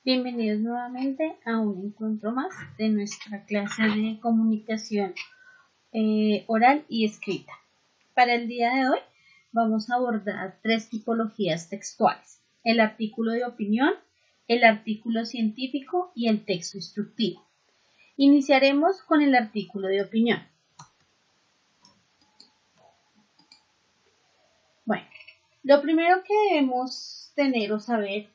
Bienvenidos nuevamente a un encuentro más de nuestra clase de comunicación oral y escrita. Para el día de hoy vamos a abordar tres tipologías textuales: el artículo de opinión, el artículo científico y el texto instructivo. Iniciaremos con el artículo de opinión. Bueno, lo primero que debemos tener o saber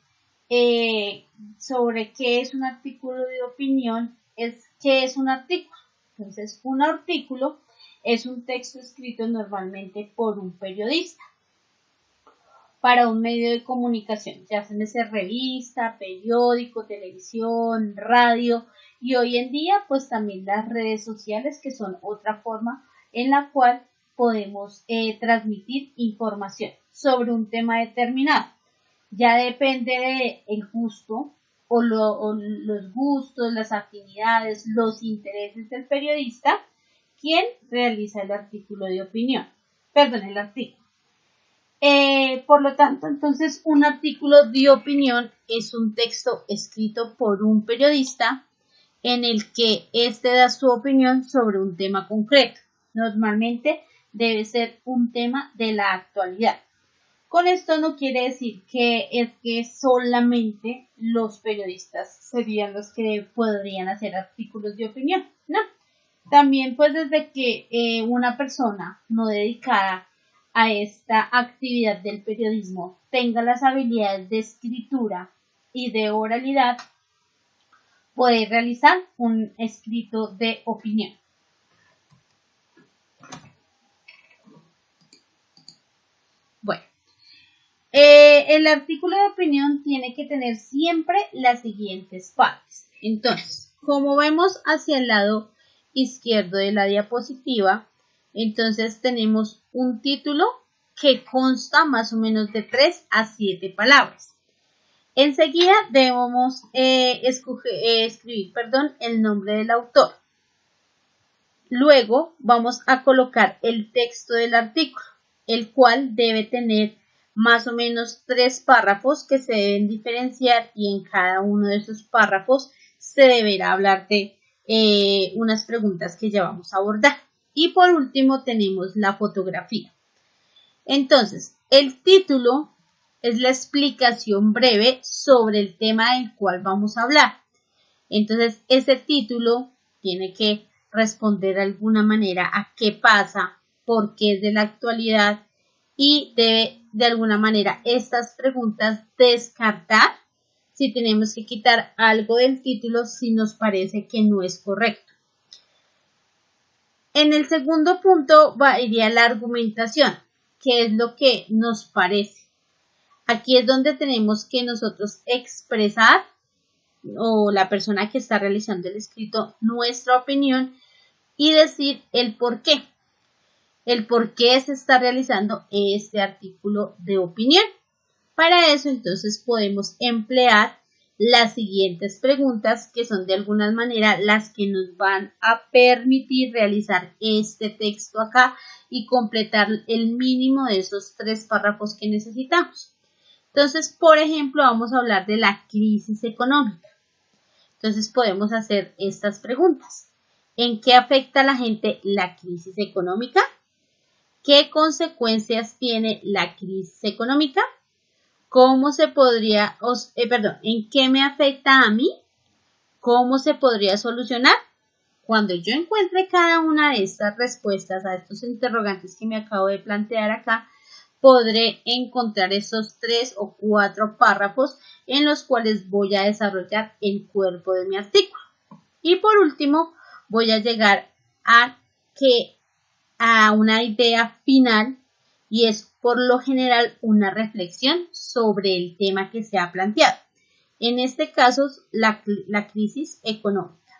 sobre qué es un artículo de opinión es qué es un artículo. Entonces, un artículo es un texto escrito normalmente por un periodista para un medio de comunicación, ya sea revista, periódico, televisión, radio, y hoy en día pues también las redes sociales, que son otra forma en la cual podemos transmitir información sobre un tema determinado. Ya depende del gusto o los gustos, las afinidades, los intereses del periodista, quien realiza el artículo de opinión. Perdón, el artículo. Por lo tanto, entonces, un artículo de opinión es un texto escrito por un periodista en el que éste da su opinión sobre un tema concreto. Normalmente debe ser un tema de la actualidad. Con esto no quiere decir que solamente los periodistas serían los que podrían hacer artículos de opinión. No. También pues desde que una persona no dedicada a esta actividad del periodismo tenga las habilidades de escritura y de oralidad, puede realizar un escrito de opinión. Bueno. El artículo de opinión tiene que tener siempre las siguientes partes. Entonces, como vemos hacia el lado izquierdo de la diapositiva, entonces tenemos un título que consta más o menos de 3 a 7 palabras. Enseguida debemos escribir el nombre del autor. Luego vamos a colocar el texto del artículo, el cual debe tener más o menos 3 párrafos que se deben diferenciar, y en cada uno de esos párrafos se deberá hablar de unas preguntas que ya vamos a abordar. Y por último tenemos la fotografía. Entonces, el título es la explicación breve sobre el tema del cual vamos a hablar. Entonces, ese título tiene que responder de alguna manera a qué pasa, por qué es de la actualidad, y debe de alguna manera estas preguntas descartar si tenemos que quitar algo del título si nos parece que no es correcto. En el segundo punto iría la argumentación, que es lo que nos parece. Aquí es donde tenemos que nosotros expresar, o la persona que está realizando el escrito, nuestra opinión y decir el por qué. El por qué se está realizando este artículo de opinión. Para eso entonces podemos emplear las siguientes preguntas, que son de alguna manera las que nos van a permitir realizar este texto acá y completar el mínimo de esos 3 párrafos que necesitamos. Entonces, por ejemplo, vamos a hablar de la crisis económica. Entonces podemos hacer estas preguntas. ¿En qué afecta a la gente la crisis económica? ¿Qué consecuencias tiene la crisis económica? ¿Cómo se podría, en qué me afecta a mí? ¿Cómo se podría solucionar? Cuando yo encuentre cada una de estas respuestas a estos interrogantes que me acabo de plantear acá, podré encontrar esos 3 o 4 párrafos en los cuales voy a desarrollar el cuerpo de mi artículo. Y por último, voy a llegar a una idea final, y es por lo general una reflexión sobre el tema que se ha planteado. En este caso, la crisis económica.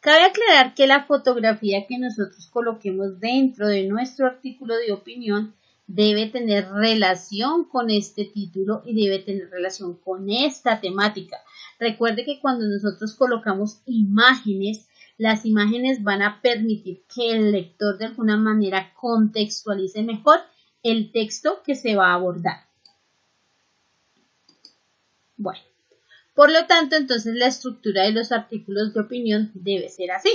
Cabe aclarar que la fotografía que nosotros coloquemos dentro de nuestro artículo de opinión debe tener relación con este título y debe tener relación con esta temática. Recuerde que cuando nosotros colocamos imágenes, las imágenes van a permitir que el lector de alguna manera contextualice mejor el texto que se va a abordar. Bueno, Por lo tanto, entonces la estructura de los artículos de opinión debe ser así.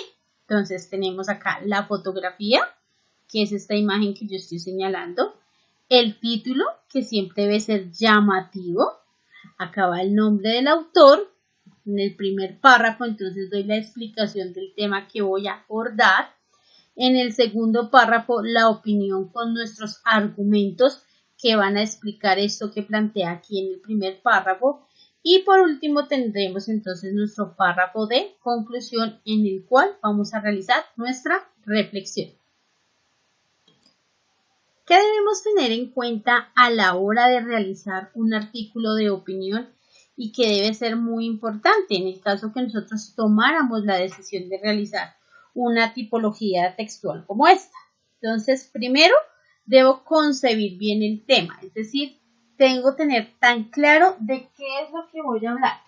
Entonces tenemos acá la fotografía, que es esta imagen que yo estoy señalando, el título, que siempre debe ser llamativo, acá va el nombre del autor, en el primer párrafo entonces doy la explicación del tema que voy a abordar, en el segundo párrafo la opinión con nuestros argumentos que van a explicar esto que plantea aquí en el primer párrafo, y por último tendremos entonces nuestro párrafo de conclusión en el cual vamos a realizar nuestra reflexión. ¿Qué debemos tener en cuenta a la hora de realizar un artículo de opinión y que debe ser muy importante en el caso que nosotros tomáramos la decisión de realizar una tipología textual como esta? Entonces, primero, debo concebir bien el tema, es decir, tengo que tener tan claro de qué es lo que voy a hablar.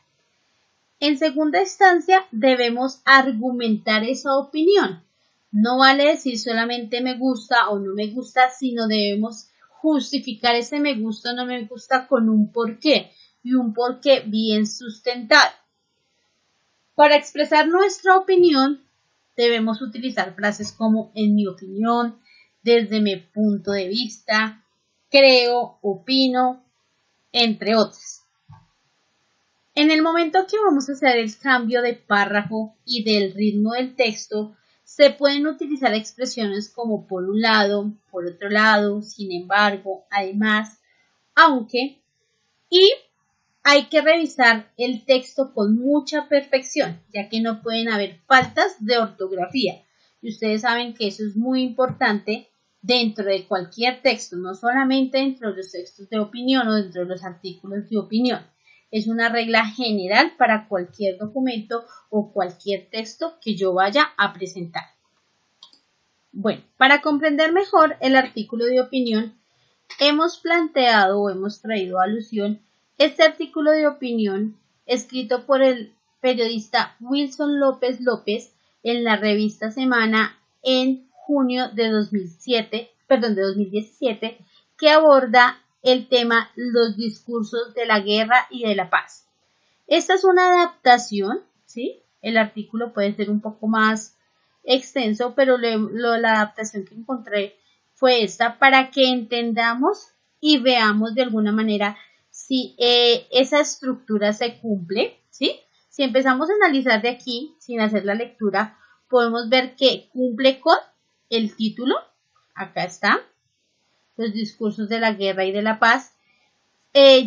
En segunda instancia, debemos argumentar esa opinión. No vale decir solamente me gusta o no me gusta, sino debemos justificar ese me gusta o no me gusta con un porqué, y un porqué bien sustentado. Para expresar nuestra opinión, debemos utilizar frases como en mi opinión, desde mi punto de vista, creo, opino, entre otras. En el momento que vamos a hacer el cambio de párrafo y del ritmo del texto, se pueden utilizar expresiones como por un lado, por otro lado, sin embargo, además, aunque, y hay que revisar el texto con mucha perfección, ya que no pueden haber faltas de ortografía. Y ustedes saben que eso es muy importante dentro de cualquier texto, no solamente dentro de los textos de opinión o dentro de los artículos de opinión. Es una regla general para cualquier documento o cualquier texto que yo vaya a presentar. Bueno, para comprender mejor el artículo de opinión, hemos planteado o hemos traído a alusión este artículo de opinión escrito por el periodista Wilson López López en la revista Semana en junio de 2017, que aborda el tema Los discursos de la guerra y de la paz. Esta es una adaptación, ¿sí? El artículo puede ser un poco más extenso, pero la adaptación que encontré fue esta para que entendamos y veamos de alguna manera si esa estructura se cumple, ¿sí? Si empezamos a analizar de aquí, sin hacer la lectura, podemos ver que cumple con el título, acá está, los discursos de la guerra y de la paz,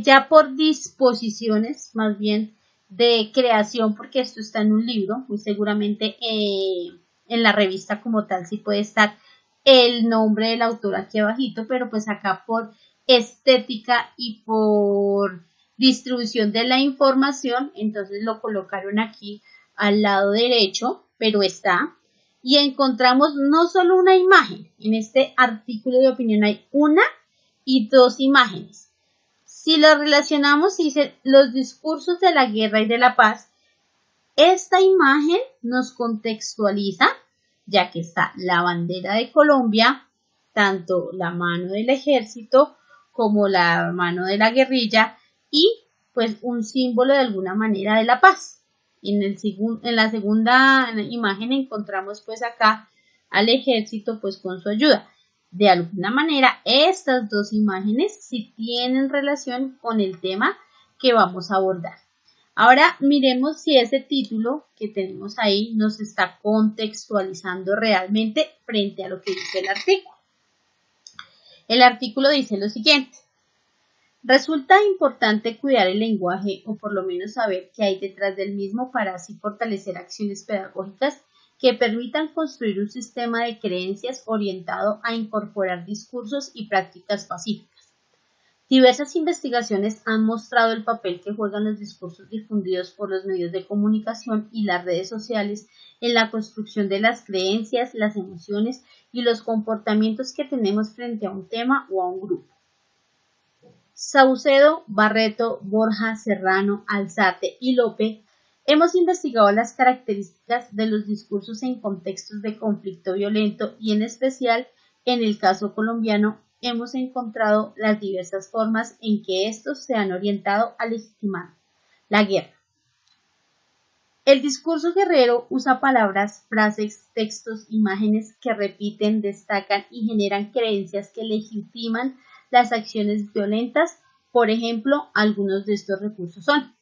ya por disposiciones, más bien de creación, porque esto está en un libro, muy seguramente en la revista como tal sí puede estar el nombre del autor aquí abajito, pero pues acá por estética y por distribución de la información, entonces lo colocaron aquí al lado derecho, pero está. Y encontramos no solo una imagen, en este artículo de opinión hay una y dos imágenes. Si lo relacionamos, dice los discursos de la guerra y de la paz, esta imagen nos contextualiza, ya que está la bandera de Colombia, tanto la mano del ejército como la mano de la guerrilla y pues un símbolo de alguna manera de la paz. En la segunda imagen encontramos pues acá al ejército pues con su ayuda. De alguna manera estas dos imágenes sí tienen relación con el tema que vamos a abordar. Ahora miremos si ese título que tenemos ahí nos está contextualizando realmente frente a lo que dice el artículo. El artículo dice lo siguiente: resulta importante cuidar el lenguaje o por lo menos saber qué hay detrás del mismo para así fortalecer acciones pedagógicas que permitan construir un sistema de creencias orientado a incorporar discursos y prácticas pacíficas. Diversas investigaciones han mostrado el papel que juegan los discursos difundidos por los medios de comunicación y las redes sociales en la construcción de las creencias, las emociones y los comportamientos que tenemos frente a un tema o a un grupo. Saucedo, Barreto, Borja, Serrano, Alzate y Lope hemos investigado las características de los discursos en contextos de conflicto violento y en especial en el caso colombiano hemos encontrado las diversas formas en que estos se han orientado a legitimar la guerra. El discurso guerrero usa palabras, frases, textos, imágenes que repiten, destacan y generan creencias que legitiman las acciones violentas. Por ejemplo, algunos de estos recursos son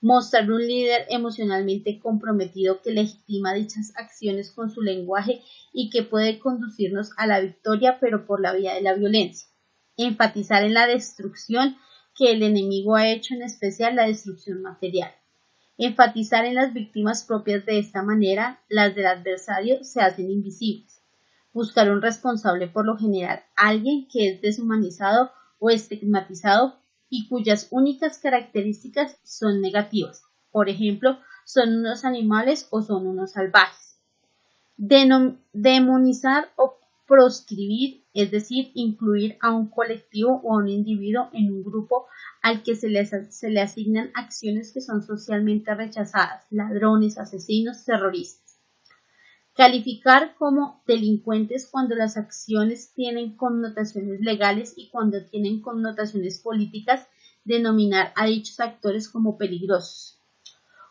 mostrar un líder emocionalmente comprometido que legitima dichas acciones con su lenguaje y que puede conducirnos a la victoria, pero por la vía de la violencia. Enfatizar en la destrucción que el enemigo ha hecho, en especial la destrucción material. Enfatizar en las víctimas propias. De esta manera, las del adversario se hacen invisibles. Buscar un responsable, por lo general alguien que es deshumanizado o estigmatizado y cuyas únicas características son negativas. Por ejemplo, son unos animales o son unos salvajes. Demonizar o proscribir, es decir, incluir a un colectivo o a un individuo en un grupo al que se le asignan acciones que son socialmente rechazadas, ladrones, asesinos, terroristas. Calificar como delincuentes cuando las acciones tienen connotaciones legales y cuando tienen connotaciones políticas, denominar a dichos actores como peligrosos.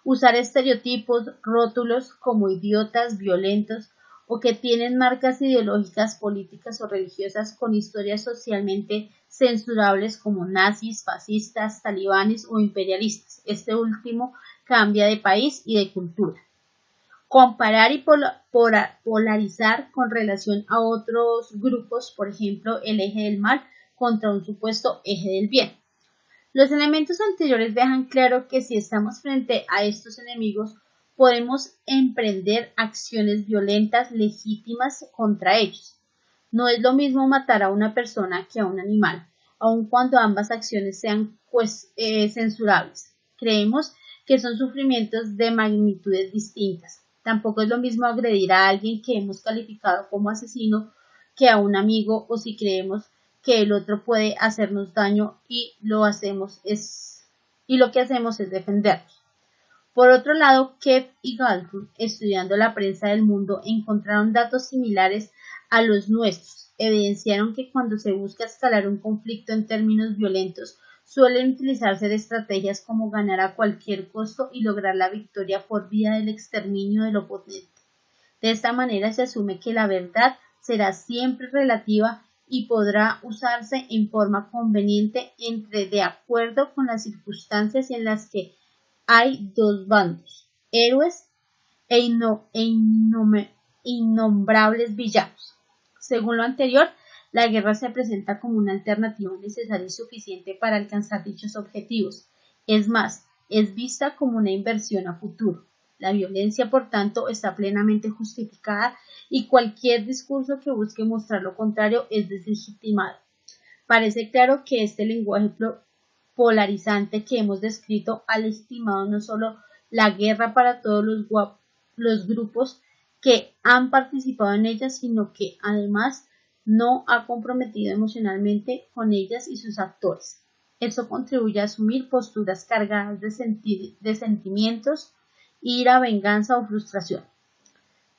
Usar estereotipos, rótulos como idiotas, violentos o que tienen marcas ideológicas, políticas o religiosas con historias socialmente censurables como nazis, fascistas, talibanes o imperialistas. Este último cambia de país y de cultura. Comparar y polarizar con relación a otros grupos, por ejemplo, el eje del mal contra un supuesto eje del bien. Los elementos anteriores dejan claro que si estamos frente a estos enemigos, podemos emprender acciones violentas legítimas contra ellos. No es lo mismo matar a una persona que a un animal, aun cuando ambas acciones sean censurables. Creemos que son sufrimientos de magnitudes distintas. Tampoco es lo mismo agredir a alguien que hemos calificado como asesino que a un amigo, o si creemos que el otro puede hacernos daño y lo que hacemos es defendernos. Por otro lado, Kev y Galton, estudiando la prensa del mundo, encontraron datos similares a los nuestros. Evidenciaron que cuando se busca escalar un conflicto en términos violentos, suelen utilizarse de estrategias como ganar a cualquier costo y lograr la victoria por vía del exterminio del oponente. De esta manera se asume que la verdad será siempre relativa y podrá usarse en forma conveniente de acuerdo con las circunstancias en las que hay dos bandos, héroes e innombrables villanos. Según lo anterior, la guerra se presenta como una alternativa necesaria y suficiente para alcanzar dichos objetivos. Es más, es vista como una inversión a futuro. La violencia, por tanto, está plenamente justificada y cualquier discurso que busque mostrar lo contrario es deslegitimado. Parece claro que este lenguaje polarizante que hemos descrito ha legitimado no solo la guerra para todos los grupos que han participado en ella, sino que además no ha comprometido emocionalmente con ellas y sus actores. Eso contribuye a asumir posturas cargadas de sentimientos, ira, venganza o frustración.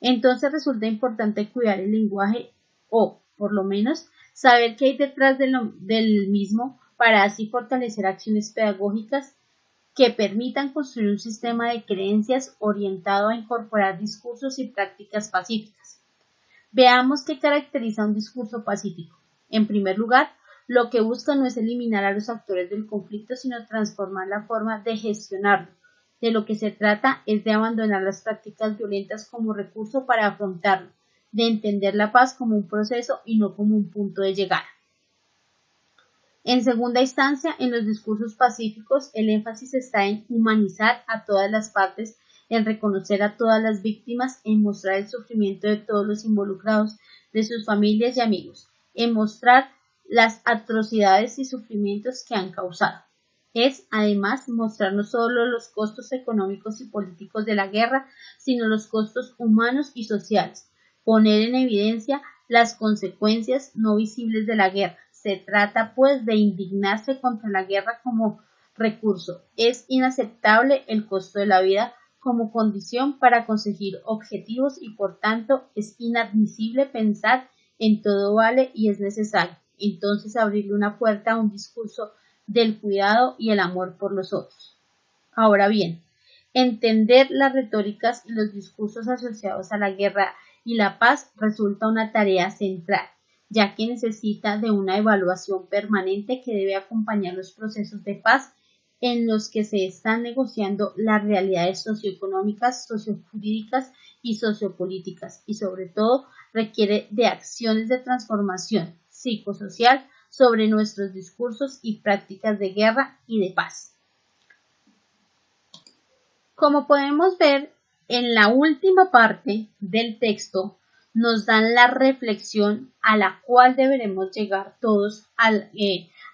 Entonces resulta importante cuidar el lenguaje o, por lo menos, saber qué hay detrás del mismo para así fortalecer acciones pedagógicas que permitan construir un sistema de creencias orientado a incorporar discursos y prácticas pacíficas. Veamos qué caracteriza un discurso pacífico. En primer lugar, lo que busca no es eliminar a los actores del conflicto, sino transformar la forma de gestionarlo. De lo que se trata es de abandonar las prácticas violentas como recurso para afrontarlo, de entender la paz como un proceso y no como un punto de llegada. En segunda instancia, en los discursos pacíficos, el énfasis está en humanizar a todas las partes, en reconocer a todas las víctimas, en mostrar el sufrimiento de todos los involucrados, de sus familias y amigos, en mostrar las atrocidades y sufrimientos que han causado. Es, además, mostrar no solo los costos económicos y políticos de la guerra, sino los costos humanos y sociales, poner en evidencia las consecuencias no visibles de la guerra. Se trata, pues, de indignarse contra la guerra como recurso. Es inaceptable el costo de la vida como condición para conseguir objetivos y, por tanto, es inadmisible pensar en todo vale y es necesario. Entonces, abrirle una puerta a un discurso del cuidado y el amor por los otros. Ahora bien, Entender las retóricas y los discursos asociados a la guerra y la paz resulta una tarea central, ya que necesita de una evaluación permanente que debe acompañar los procesos de paz en los que se están negociando las realidades socioeconómicas, sociojurídicas y sociopolíticas, y sobre todo requiere de acciones de transformación psicosocial sobre nuestros discursos y prácticas de guerra y de paz. Como podemos ver, en la última parte del texto nos dan la reflexión a la cual deberemos llegar todos al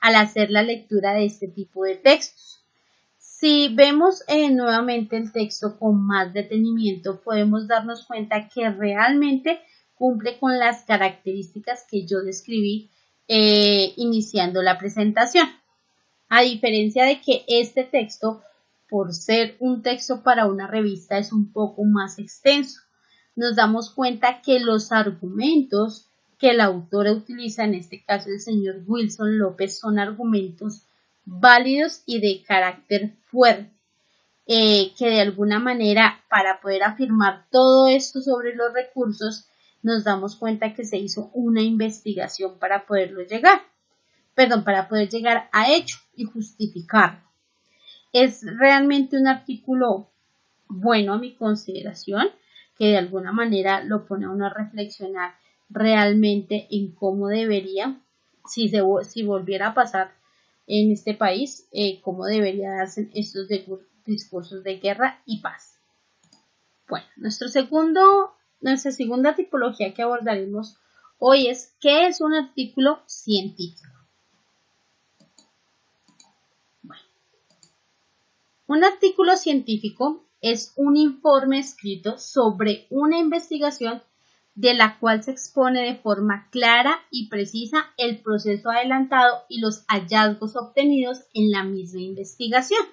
hacer la lectura de este tipo de textos. Si vemos nuevamente el texto con más detenimiento, podemos darnos cuenta que realmente cumple con las características que yo describí iniciando la presentación. A diferencia de que este texto, por ser un texto para una revista, es un poco más extenso. Nos damos cuenta que los argumentos que el autor utiliza, en este caso el señor Wilson López, son argumentos válidos y de carácter fuerte, que de alguna manera, para poder afirmar todo esto sobre los recursos, nos damos cuenta que se hizo una investigación para poder llegar a hecho y justificarlo. Es realmente un artículo bueno a mi consideración, que de alguna manera lo pone a uno a reflexionar realmente en cómo debería, si volviera a pasar en este país, cómo debería darse estos discursos de guerra y paz. Bueno, nuestra segunda tipología que abordaremos hoy es ¿qué es un artículo científico? Bueno, un artículo científico es un informe escrito sobre una investigación de la cual se expone de forma clara y precisa el proceso adelantado y los hallazgos obtenidos en la misma investigación.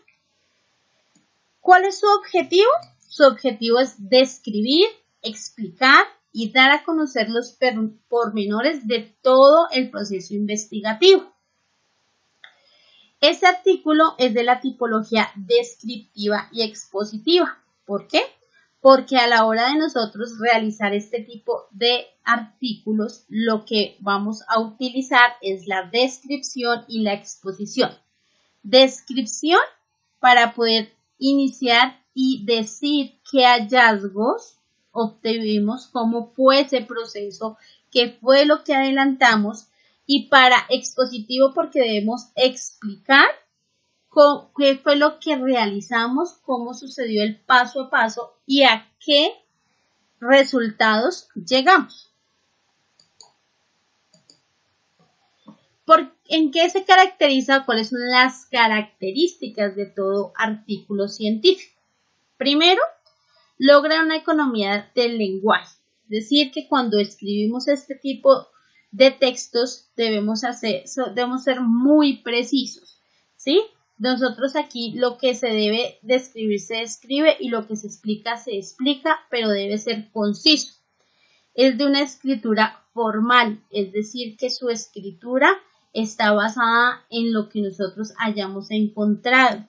¿Cuál es su objetivo? Su objetivo es describir, explicar y dar a conocer los pormenores de todo el proceso investigativo. Este artículo es de la tipología descriptiva y expositiva. ¿Por qué? Porque a la hora de nosotros realizar este tipo de artículos, lo que vamos a utilizar es la descripción y la exposición. Descripción para poder iniciar y decir qué hallazgos obtuvimos, cómo fue ese proceso, qué fue lo que adelantamos, y para expositivo porque debemos explicar qué fue lo que realizamos, cómo sucedió el paso a paso y a qué resultados llegamos. ¿En qué se caracteriza? ¿Cuáles son las características de todo artículo científico? Primero, logra una economía del lenguaje. Es decir, que cuando escribimos este tipo de textos debemos ser muy precisos, ¿sí? Nosotros aquí lo que se debe describir se describe y lo que se explica, pero debe ser conciso. Es de una escritura formal, es decir, que su escritura está basada en lo que nosotros hayamos encontrado.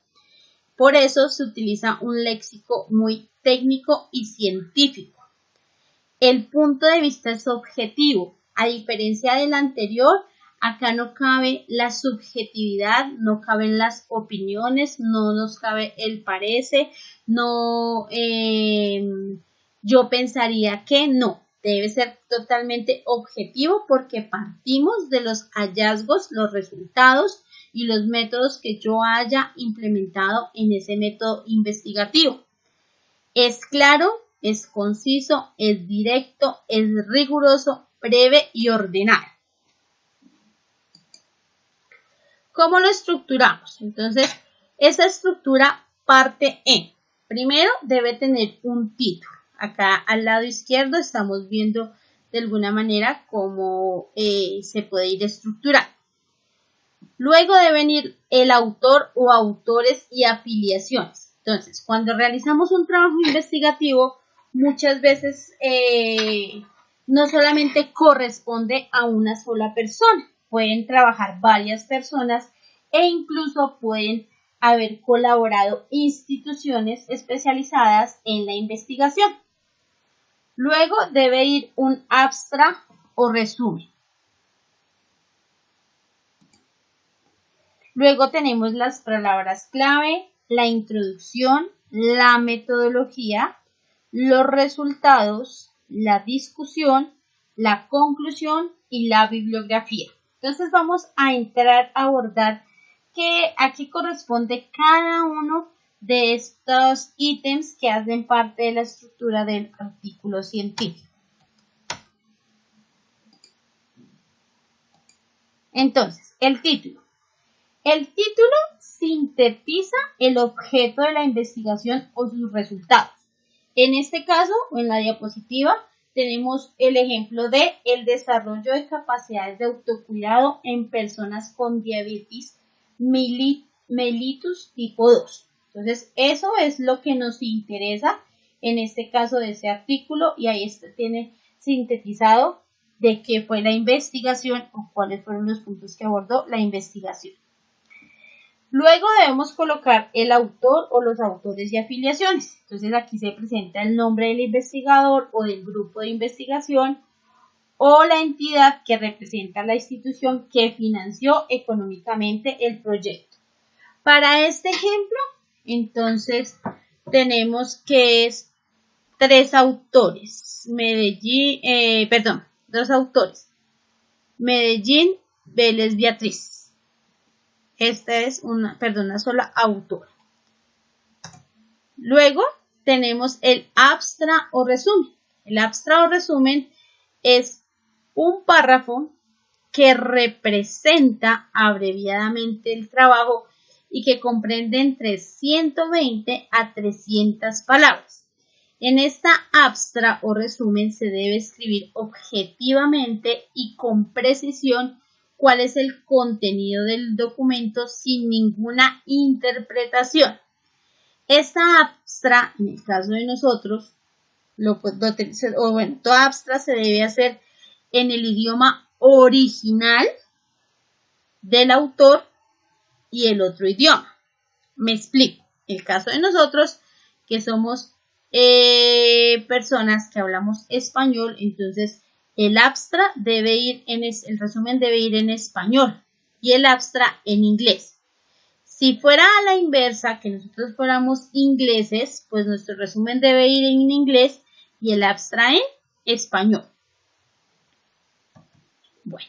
Por eso se utiliza un léxico muy técnico y científico. El punto de vista es objetivo. A diferencia del anterior, acá no cabe la subjetividad, no caben las opiniones, no nos cabe el parece, no, yo pensaría que no. Debe ser totalmente objetivo porque partimos de los hallazgos, los resultados y los métodos que yo haya implementado en ese método investigativo. Es claro, es conciso, es directo, es riguroso, breve y ordenado. ¿Cómo lo estructuramos? Entonces, esa estructura parte en. Primero, debe tener un título. Acá al lado izquierdo estamos viendo de alguna manera cómo se puede ir estructurando. Luego debe venir el autor o autores y afiliaciones. Entonces, cuando realizamos un trabajo investigativo, muchas veces no solamente corresponde a una sola persona. Pueden trabajar varias personas e incluso pueden haber colaborado instituciones especializadas en la investigación. Luego debe ir un abstract o resumen. Luego tenemos las palabras clave, la introducción, la metodología, los resultados, la discusión, la conclusión y la bibliografía. Entonces vamos a entrar a abordar a qué corresponde cada uno de estos ítems que hacen parte de la estructura del artículo científico. Entonces, el título. El título sintetiza el objeto de la investigación o sus resultados. En este caso, o en la diapositiva, tenemos el ejemplo de el desarrollo de capacidades de autocuidado en personas con diabetes mellitus tipo 2. Entonces, eso es lo que nos interesa en este caso de ese artículo y ahí tiene sintetizado de qué fue la investigación o cuáles fueron los puntos que abordó la investigación. Luego debemos colocar el autor o los autores y afiliaciones. Entonces aquí se presenta el nombre del investigador o del grupo de investigación o la entidad que representa la institución que financió económicamente el proyecto. Para este ejemplo, entonces tenemos que es dos autores. Medellín, Vélez, Beatriz. Esta es una sola autora. Luego tenemos el abstract o resumen. El abstract o resumen es un párrafo que representa abreviadamente el trabajo y que comprende entre 120 a 300 palabras. En esta abstract o resumen se debe escribir objetivamente y con precisión cuál es el contenido del documento sin ninguna interpretación. Esta abstract, en el caso de nosotros, toda abstract se debe hacer en el idioma original del autor y el otro idioma. Me explico. El caso de nosotros, que somos personas que hablamos español, entonces el abstract el resumen debe ir en español y el abstract en inglés. Si fuera a la inversa, que nosotros fuéramos ingleses, pues nuestro resumen debe ir en inglés y el abstract en español. Bueno,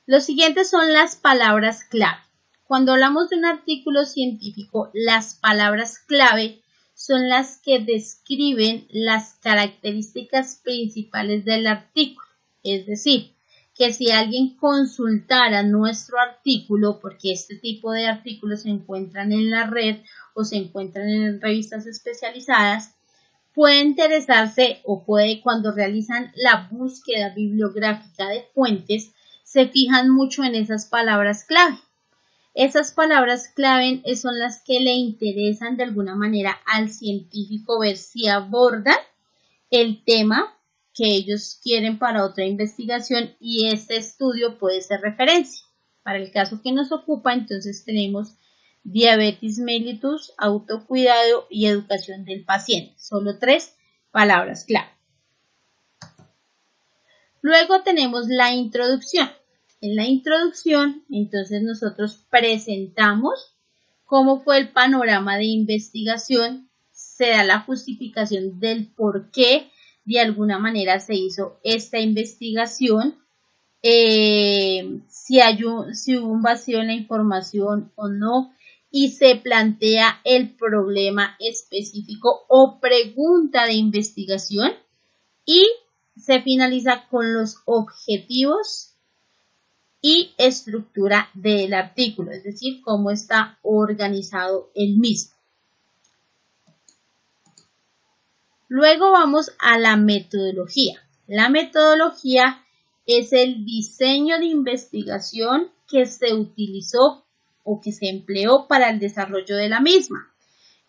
los siguientes son las palabras clave. Cuando hablamos de un artículo científico, las palabras clave son las que describen las características principales del artículo. Es decir, que si alguien consultara nuestro artículo, porque este tipo de artículos se encuentran en la red o se encuentran en revistas especializadas, puede interesarse o puede, cuando realizan la búsqueda bibliográfica de fuentes, se fijan mucho en esas palabras clave. Esas palabras clave son las que le interesan de alguna manera al científico ver si abordan el tema que ellos quieren para otra investigación y este estudio puede ser referencia. Para el caso que nos ocupa, entonces tenemos diabetes mellitus, autocuidado y educación del paciente. Solo 3 palabras clave. Luego tenemos la introducción. En la introducción, entonces nosotros presentamos cómo fue el panorama de investigación, se da la justificación del por qué de alguna manera se hizo esta investigación, si hubo un vacío en la información o no, y se plantea el problema específico o pregunta de investigación y se finaliza con los objetivos y estructura del artículo, es decir, cómo está organizado el mismo. Luego vamos a la metodología. La metodología es el diseño de investigación que se utilizó o que se empleó para el desarrollo de la misma.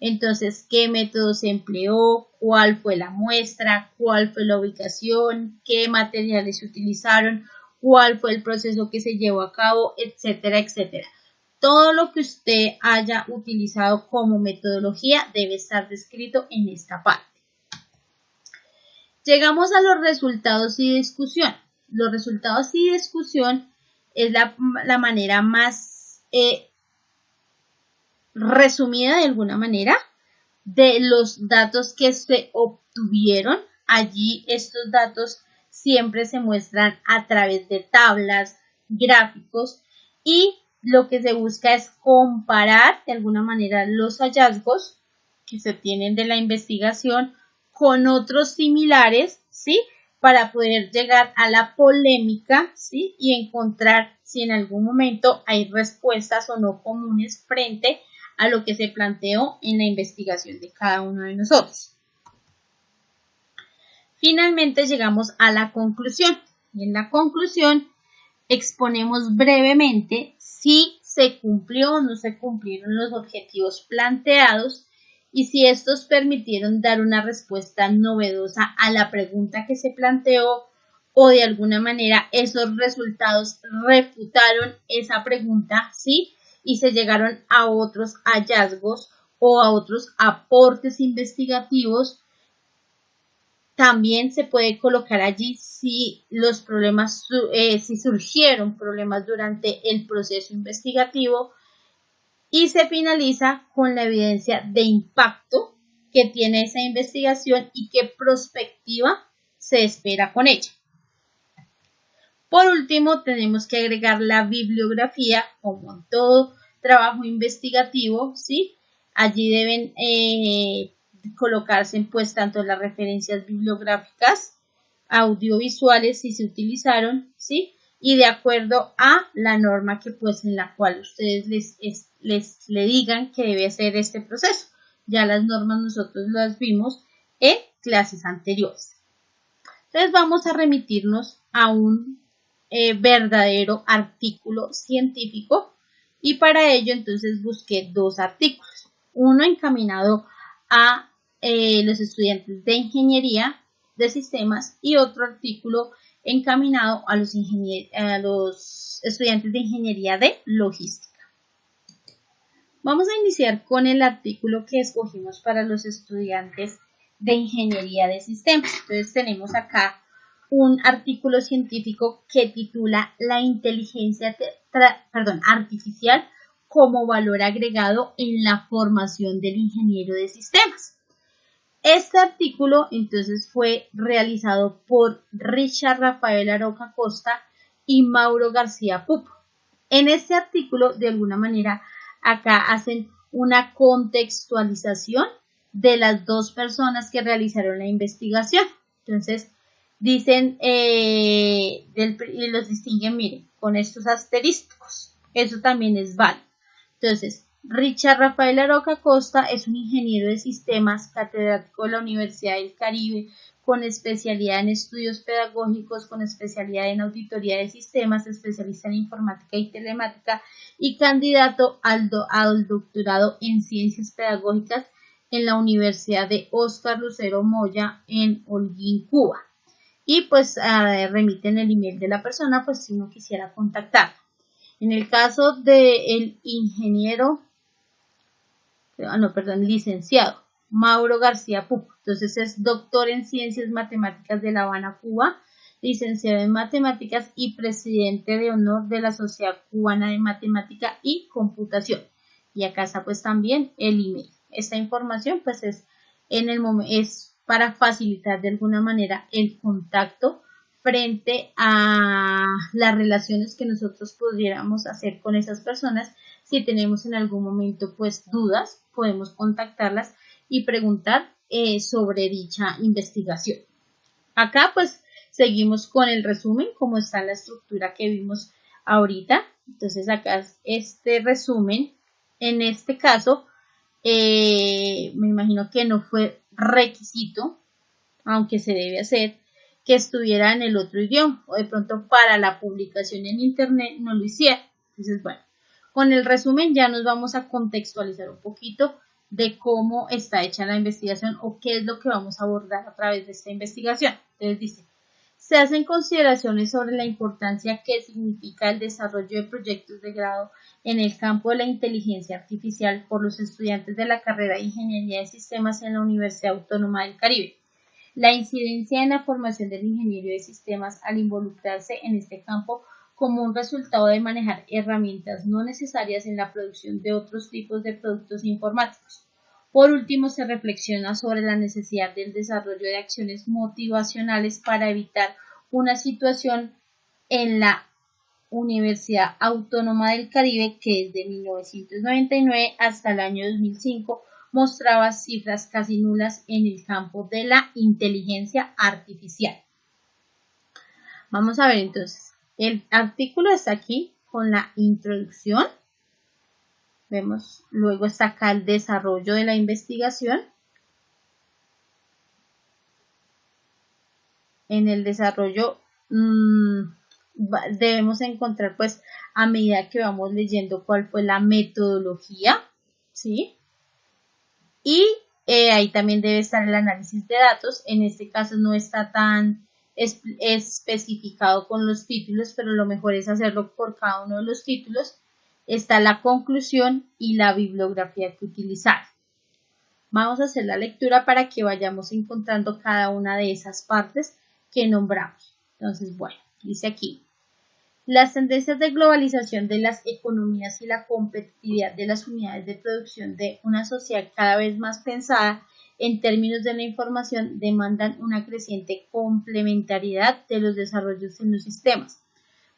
Entonces, ¿qué método se empleó? ¿Cuál fue la muestra? ¿Cuál fue la ubicación? ¿Qué materiales se utilizaron? ¿Cuál fue el proceso que se llevó a cabo? Etcétera, etcétera. todo lo que usted haya utilizado como metodología debe estar descrito en esta parte. Llegamos a los resultados y discusión. Los resultados y discusión es la manera más resumida de alguna manera de los datos que se obtuvieron. Allí estos datos siempre se muestran a través de tablas, gráficos, y lo que se busca es comparar de alguna manera los hallazgos que se tienen de la investigación con otros similares, ¿sí? Para poder llegar a la polémica, ¿sí? Y encontrar si en algún momento hay respuestas o no comunes frente a lo que se planteó en la investigación de cada uno de nosotros. Finalmente llegamos a la conclusión. Y en la conclusión exponemos brevemente si se cumplió o no se cumplieron los objetivos planteados y si estos permitieron dar una respuesta novedosa a la pregunta que se planteó o de alguna manera esos resultados refutaron esa pregunta, ¿sí? Y se llegaron a otros hallazgos o a otros aportes investigativos. También se puede colocar allí si los problemas, si surgieron problemas durante el proceso investigativo, y se finaliza con la evidencia de impacto que tiene esa investigación y qué perspectiva se espera con ella. Por último, tenemos que agregar la bibliografía, como en todo trabajo investigativo, ¿sí? Allí deben colocarse pues tanto las referencias bibliográficas, audiovisuales si se utilizaron, ¿sí? Y de acuerdo a la norma que pues en la cual ustedes le digan que debe hacer este proceso. Ya las normas nosotros las vimos en clases anteriores. Entonces vamos a remitirnos a un verdadero artículo científico, y para ello entonces busqué dos artículos. Uno encaminado a los estudiantes de ingeniería de sistemas y otro artículo encaminado a los estudiantes de ingeniería de logística. Vamos a iniciar con el artículo que escogimos para los estudiantes de ingeniería de sistemas. Entonces tenemos acá un artículo científico que titula La inteligencia artificial como valor agregado en la formación del ingeniero de sistemas. Este artículo entonces fue realizado por Richard Rafael Aroca Costa y Mauro García Pupo. En este artículo, de alguna manera, acá hacen una contextualización de las dos personas que realizaron la investigación. Entonces, dicen, y los distinguen, miren, con estos asteriscos. Eso también es válido. Entonces, Richard Rafael Aroca Costa es un ingeniero de sistemas, catedrático de la Universidad del Caribe, con especialidad en estudios pedagógicos, con especialidad en auditoría de sistemas, especialista en informática y telemática y candidato al doctorado en ciencias pedagógicas en la Universidad de Óscar Lucero Moya en Holguín, Cuba. Y pues remiten el email de la persona, pues si uno quisiera contactar. En el caso del licenciado Mauro García Pupo, entonces es doctor en Ciencias Matemáticas de La Habana, Cuba, licenciado en Matemáticas y presidente de honor de la Sociedad Cubana de Matemática y Computación. Y acá está pues también el email. Esta información pues es para facilitar de alguna manera el contacto frente a las relaciones que nosotros pudiéramos hacer con esas personas. Si tenemos en algún momento pues dudas, podemos contactarlas y preguntar sobre dicha investigación. Acá pues seguimos con el resumen, como está la estructura que vimos ahorita. Entonces acá este resumen, en este caso, me imagino que no fue requisito, aunque se debe hacer, que estuviera en el otro idioma, o de pronto para la publicación en internet no lo hiciera. Entonces, bueno, con el resumen ya nos vamos a contextualizar un poquito de cómo está hecha la investigación o qué es lo que vamos a abordar a través de esta investigación. Entonces dice, Se hacen consideraciones sobre la importancia que significa el desarrollo de proyectos de grado en el campo de la inteligencia artificial por los estudiantes de la carrera de Ingeniería de Sistemas en la Universidad Autónoma del Caribe. La incidencia en la formación del ingeniero de sistemas al involucrarse en este campo como un resultado de manejar herramientas no necesarias en la producción de otros tipos de productos informáticos. Por último, se reflexiona sobre la necesidad del desarrollo de acciones motivacionales para evitar una situación en la Universidad Autónoma del Caribe que desde 1999 hasta el año 2005 mostraba cifras casi nulas en el campo de la inteligencia artificial. Vamos a ver entonces, el artículo está aquí con la introducción. Vemos, luego está acá el desarrollo de la investigación. En el desarrollo debemos encontrar, pues, a medida que vamos leyendo cuál fue la metodología, ¿sí? Y ahí también debe estar el análisis de datos. En este caso no está tan especificado con los títulos, pero lo mejor es hacerlo por cada uno de los títulos. Está la conclusión y la bibliografía que utilizar. Vamos a hacer la lectura para que vayamos encontrando cada una de esas partes que nombramos. Entonces, bueno, dice aquí, las tendencias de globalización de las economías y la competitividad de las unidades de producción de una sociedad cada vez más pensada en términos de la información demandan una creciente complementariedad de los desarrollos en los sistemas.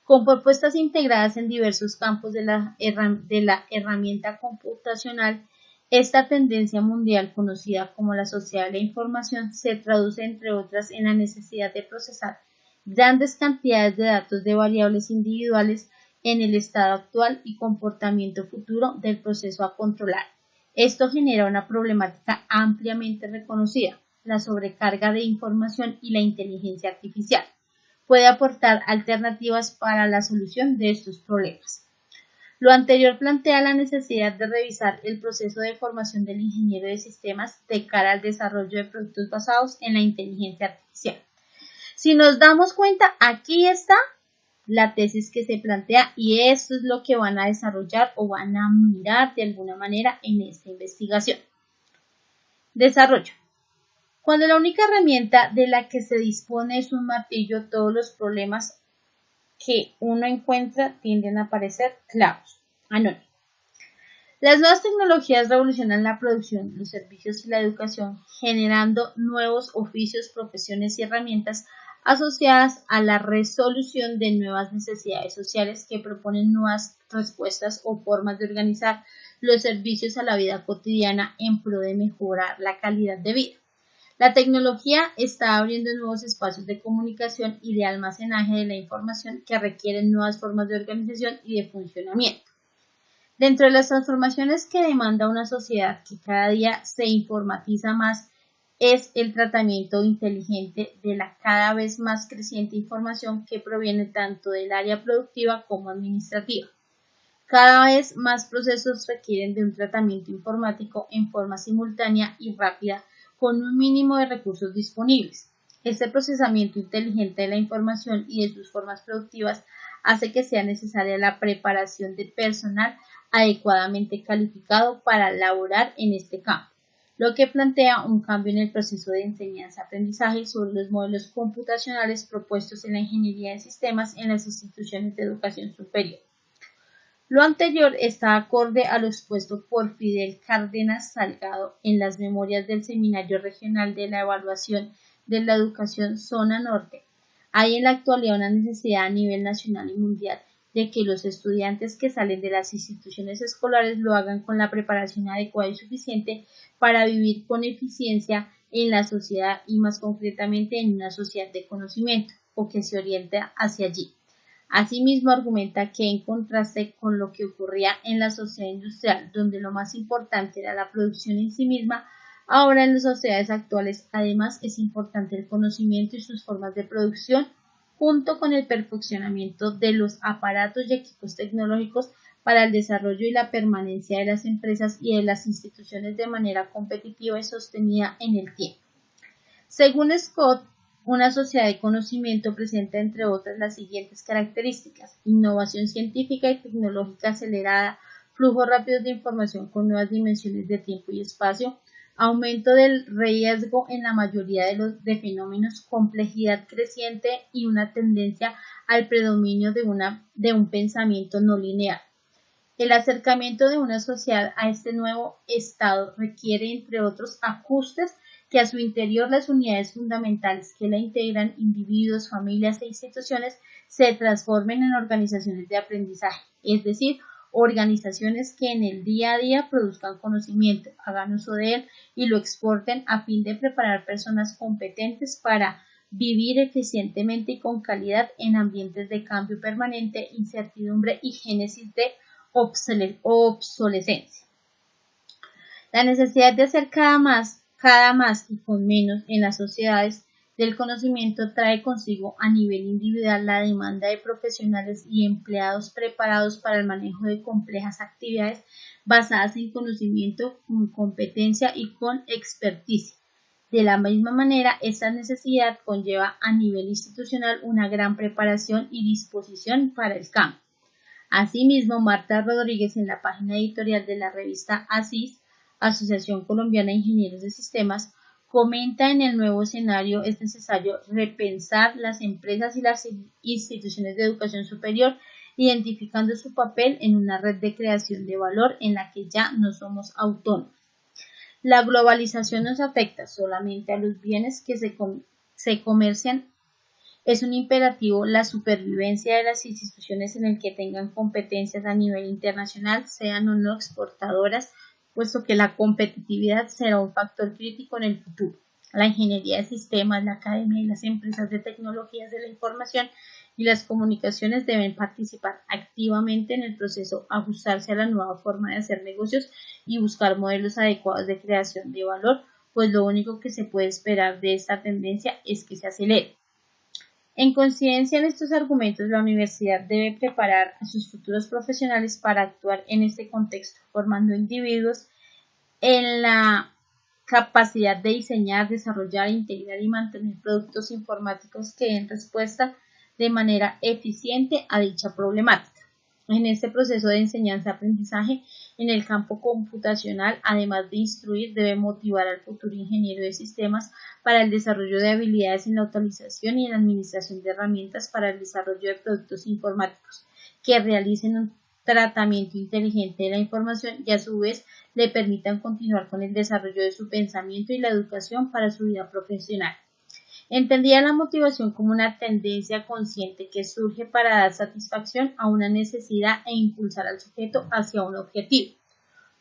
Con propuestas integradas en diversos campos de la herramienta computacional, esta tendencia mundial conocida como la sociedad de la información se traduce, entre otras, en la necesidad de procesar grandes cantidades de datos de variables individuales en el estado actual y comportamiento futuro del proceso a controlar. Esto genera una problemática ampliamente reconocida, la sobrecarga de información y la inteligencia artificial puede aportar alternativas para la solución de estos problemas. Lo anterior plantea la necesidad de revisar el proceso de formación del ingeniero de sistemas de cara al desarrollo de productos basados en la inteligencia artificial. Si nos damos cuenta, aquí está la tesis que se plantea y esto es lo que van a desarrollar o van a mirar de alguna manera en esta investigación. Desarrollo. Cuando la única herramienta de la que se dispone es un martillo, todos los problemas que uno encuentra tienden a parecer claros. Anónimo. Las nuevas tecnologías revolucionan la producción, los servicios y la educación, generando nuevos oficios, profesiones y herramientas asociadas a la resolución de nuevas necesidades sociales que proponen nuevas respuestas o formas de organizar los servicios a la vida cotidiana en pro de mejorar la calidad de vida. La tecnología está abriendo nuevos espacios de comunicación y de almacenaje de la información que requieren nuevas formas de organización y de funcionamiento. Dentro de las transformaciones que demanda una sociedad que cada día se informatiza más es el tratamiento inteligente de la cada vez más creciente información que proviene tanto del área productiva como administrativa. Cada vez más procesos requieren de un tratamiento informático en forma simultánea y rápida con un mínimo de recursos disponibles. Este procesamiento inteligente de la información y de sus formas productivas hace que sea necesaria la preparación de personal adecuadamente calificado para laborar en este campo, lo que plantea un cambio en el proceso de enseñanza-aprendizaje sobre los modelos computacionales propuestos en la ingeniería de sistemas en las instituciones de educación superior. Lo anterior está acorde a lo expuesto por Fidel Cárdenas Salgado en las memorias del Seminario Regional de la Evaluación de la Educación Zona Norte. Hay en la actualidad una necesidad a nivel nacional y mundial de que los estudiantes que salen de las instituciones escolares lo hagan con la preparación adecuada y suficiente para vivir con eficiencia en la sociedad y más concretamente en una sociedad de conocimiento o que se orienta hacia allí. Asimismo, argumenta que en contraste con lo que ocurría en la sociedad industrial, donde lo más importante era la producción en sí misma, ahora en las sociedades actuales además es importante el conocimiento y sus formas de producción, junto con el perfeccionamiento de los aparatos y equipos tecnológicos para el desarrollo y la permanencia de las empresas y de las instituciones de manera competitiva y sostenida en el tiempo. Según Scott, Una sociedad de conocimiento presenta, entre otras, las siguientes características: innovación científica y tecnológica acelerada, flujos rápidos de información con nuevas dimensiones de tiempo y espacio, aumento del riesgo en la mayoría de fenómenos, complejidad creciente y una tendencia al predominio de un pensamiento no lineal. El acercamiento de una sociedad a este nuevo estado requiere, entre otros, ajustes que a su interior las unidades fundamentales que la integran, individuos, familias e instituciones, se transformen en organizaciones de aprendizaje, es decir, organizaciones que en el día a día produzcan conocimiento, hagan uso de él y lo exporten a fin de preparar personas competentes para vivir eficientemente y con calidad en ambientes de cambio permanente, incertidumbre y génesis de obsolescencia. La necesidad de hacer cada más y con menos en las sociedades del conocimiento trae consigo a nivel individual la demanda de profesionales y empleados preparados para el manejo de complejas actividades basadas en conocimiento, con competencia y con experticia. De la misma manera, esta necesidad conlleva a nivel institucional una gran preparación y disposición para el cambio. Asimismo, Marta Rodríguez, en la página editorial de la revista ASIS, Asociación Colombiana de Ingenieros de Sistemas, comenta: en el nuevo escenario es necesario repensar las empresas y las instituciones de educación superior, identificando su papel en una red de creación de valor en la que ya no somos autónomos. La globalización nos afecta solamente a los bienes que se comercian. Es un imperativo la supervivencia de las instituciones en el que tengan competencias a nivel internacional, sean o no exportadoras, puesto que la competitividad será un factor crítico en el futuro. La ingeniería de sistemas, la academia y las empresas de tecnologías de la información y las comunicaciones deben participar activamente en el proceso, ajustarse a la nueva forma de hacer negocios y buscar modelos adecuados de creación de valor, pues lo único que se puede esperar de esta tendencia es que se acelere. En coincidencia en estos argumentos, la universidad debe preparar a sus futuros profesionales para actuar en este contexto, formando individuos en la capacidad de diseñar, desarrollar, integrar y mantener productos informáticos que den respuesta de manera eficiente a dicha problemática. En este proceso de enseñanza-aprendizaje en el campo computacional, además de instruir, debe motivar al futuro ingeniero de sistemas para el desarrollo de habilidades en la utilización y en la administración de herramientas para el desarrollo de productos informáticos que realicen un tratamiento inteligente de la información y a su vez le permitan continuar con el desarrollo de su pensamiento y la educación para su vida profesional. Entendía la motivación como una tendencia consciente que surge para dar satisfacción a una necesidad e impulsar al sujeto hacia un objetivo.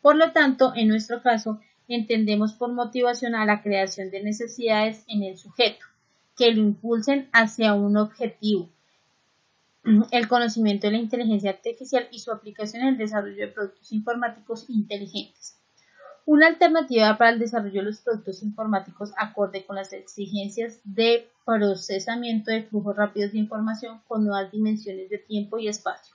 Por lo tanto, en nuestro caso, entendemos por motivación a la creación de necesidades en el sujeto, que lo impulsen hacia un objetivo, el conocimiento de la inteligencia artificial y su aplicación en el desarrollo de productos informáticos inteligentes. Una alternativa para el desarrollo de los productos informáticos acorde con las exigencias de procesamiento de flujos rápidos de información con nuevas dimensiones de tiempo y espacio,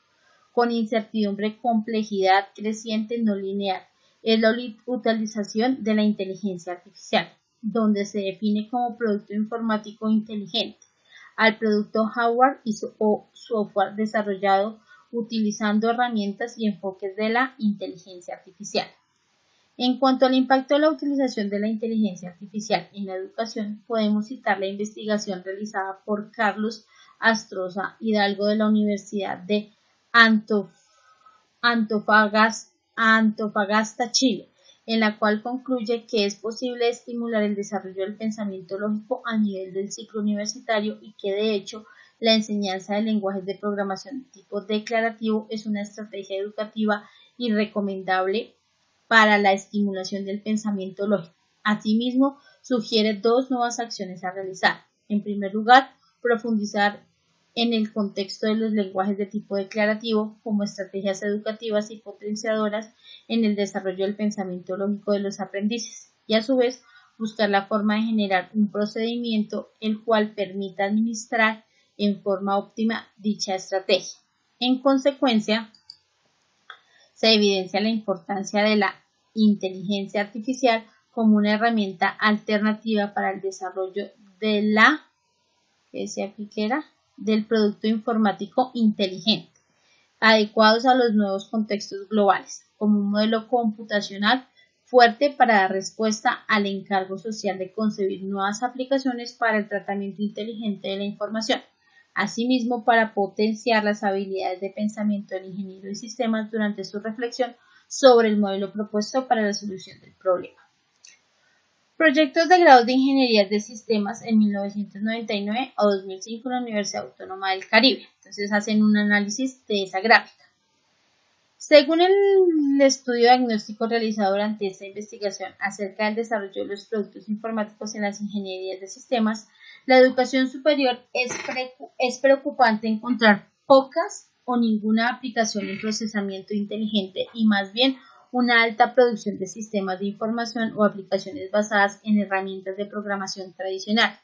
con incertidumbre, complejidad creciente no lineal, es la utilización de la inteligencia artificial, donde se define como producto informático inteligente al producto hardware o software desarrollado utilizando herramientas y enfoques de la inteligencia artificial. En cuanto al impacto de la utilización de la inteligencia artificial en la educación, podemos citar la investigación realizada por Carlos Astroza Hidalgo de la Universidad de Antofagasta, Chile, en la cual concluye que es posible estimular el desarrollo del pensamiento lógico a nivel del ciclo universitario y que, de hecho, la enseñanza de lenguajes de programación de tipo declarativo es una estrategia educativa y recomendable para la estimulación del pensamiento lógico. Asimismo, sugiere dos nuevas acciones a realizar. En primer lugar, profundizar en el contexto de los lenguajes de tipo declarativo como estrategias educativas y potenciadoras en el desarrollo del pensamiento lógico de los aprendices y, a su vez, buscar la forma de generar un procedimiento el cual permita administrar en forma óptima dicha estrategia. En consecuencia, se evidencia la importancia de la inteligencia artificial como una herramienta alternativa para el desarrollo de la ese aquí que era, del producto informático inteligente, adecuados a los nuevos contextos globales, como un modelo computacional fuerte para dar respuesta al encargo social de concebir nuevas aplicaciones para el tratamiento inteligente de la información. Asimismo, para potenciar las habilidades de pensamiento del ingeniero de sistemas durante su reflexión sobre el modelo propuesto para la solución del problema. Proyectos de grado de Ingeniería de Sistemas en 1999 a 2005 en la Universidad Autónoma del Caribe. Entonces hacen un análisis de esa gráfica. Según el estudio diagnóstico realizado durante esta investigación acerca del desarrollo de los productos informáticos en las ingenierías de sistemas, la educación superior es preocupante encontrar pocas o ninguna aplicación en procesamiento inteligente y más bien una alta producción de sistemas de información o aplicaciones basadas en herramientas de programación tradicional.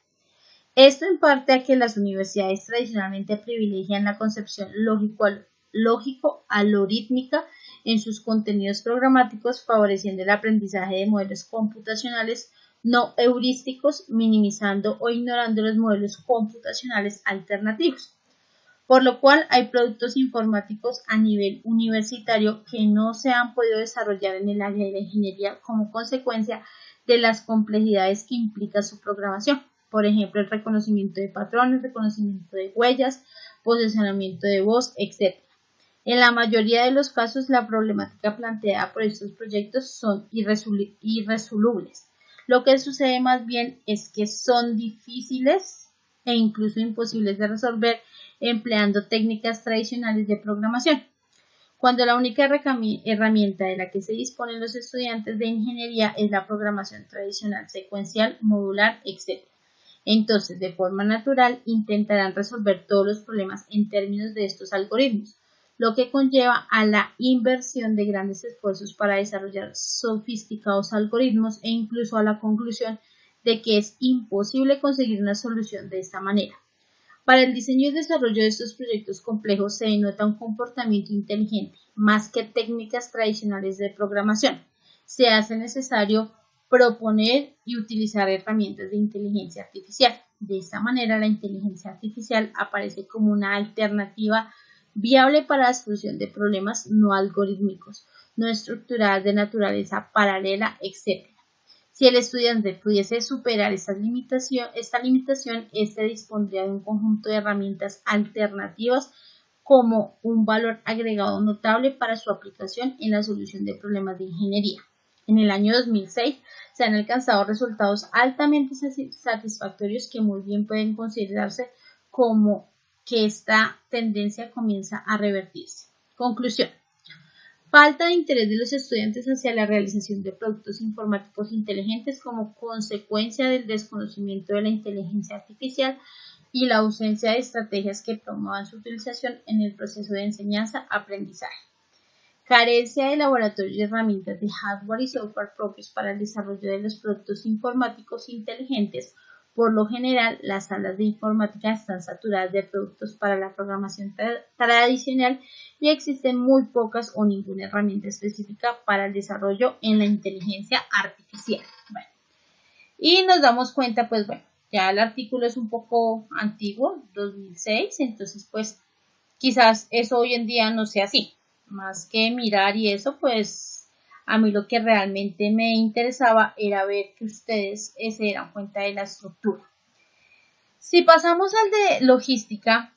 Esto en parte a que las universidades tradicionalmente privilegian la concepción lógico-algorítmica en sus contenidos programáticos, favoreciendo el aprendizaje de modelos computacionales no heurísticos, minimizando o ignorando los modelos computacionales alternativos. Por lo cual hay productos informáticos a nivel universitario que no se han podido desarrollar en el área de la ingeniería como consecuencia de las complejidades que implica su programación. Por ejemplo, el reconocimiento de patrones, reconocimiento de huellas, posicionamiento de voz, etc. En la mayoría de los casos, la problemática planteada por estos proyectos son irresolubles. Lo que sucede más bien es que son difíciles e incluso imposibles de resolver empleando técnicas tradicionales de programación, cuando la única herramienta de la que se disponen los estudiantes de ingeniería es la programación tradicional, secuencial, modular, etc. Entonces, de forma natural, intentarán resolver todos los problemas en términos de estos algoritmos, lo que conlleva a la inversión de grandes esfuerzos para desarrollar sofisticados algoritmos e incluso a la conclusión de que es imposible conseguir una solución de esta manera. Para el diseño y desarrollo de estos proyectos complejos se denota un comportamiento inteligente, más que técnicas tradicionales de programación. Se hace necesario proponer y utilizar herramientas de inteligencia artificial. De esta manera, la inteligencia artificial aparece como una alternativa viable para la solución de problemas no algorítmicos, no estructuradas de naturaleza paralela, etc. Si el estudiante pudiese superar esta limitación, este dispondría de un conjunto de herramientas alternativas como un valor agregado notable para su aplicación en la solución de problemas de ingeniería. En el año 2006 se han alcanzado resultados altamente satisfactorios que muy bien pueden considerarse como que esta tendencia comienza a revertirse. Conclusión. Falta de interés de los estudiantes hacia la realización de productos informáticos inteligentes como consecuencia del desconocimiento de la inteligencia artificial y la ausencia de estrategias que promuevan su utilización en el proceso de enseñanza-aprendizaje. Carencia de laboratorios y herramientas de hardware y software propios para el desarrollo de los productos informáticos inteligentes. Por lo general, las salas de informática están saturadas de productos para la programación tradicional y existen muy pocas o ninguna herramienta específica para el desarrollo en la inteligencia artificial. Bueno, y nos damos cuenta, pues bueno, ya el artículo es un poco antiguo, 2006, entonces pues quizás eso hoy en día no sea así. Más que mirar y eso, pues a mí lo que realmente me interesaba era ver que ustedes se dieran cuenta de la estructura. Si pasamos al de logística,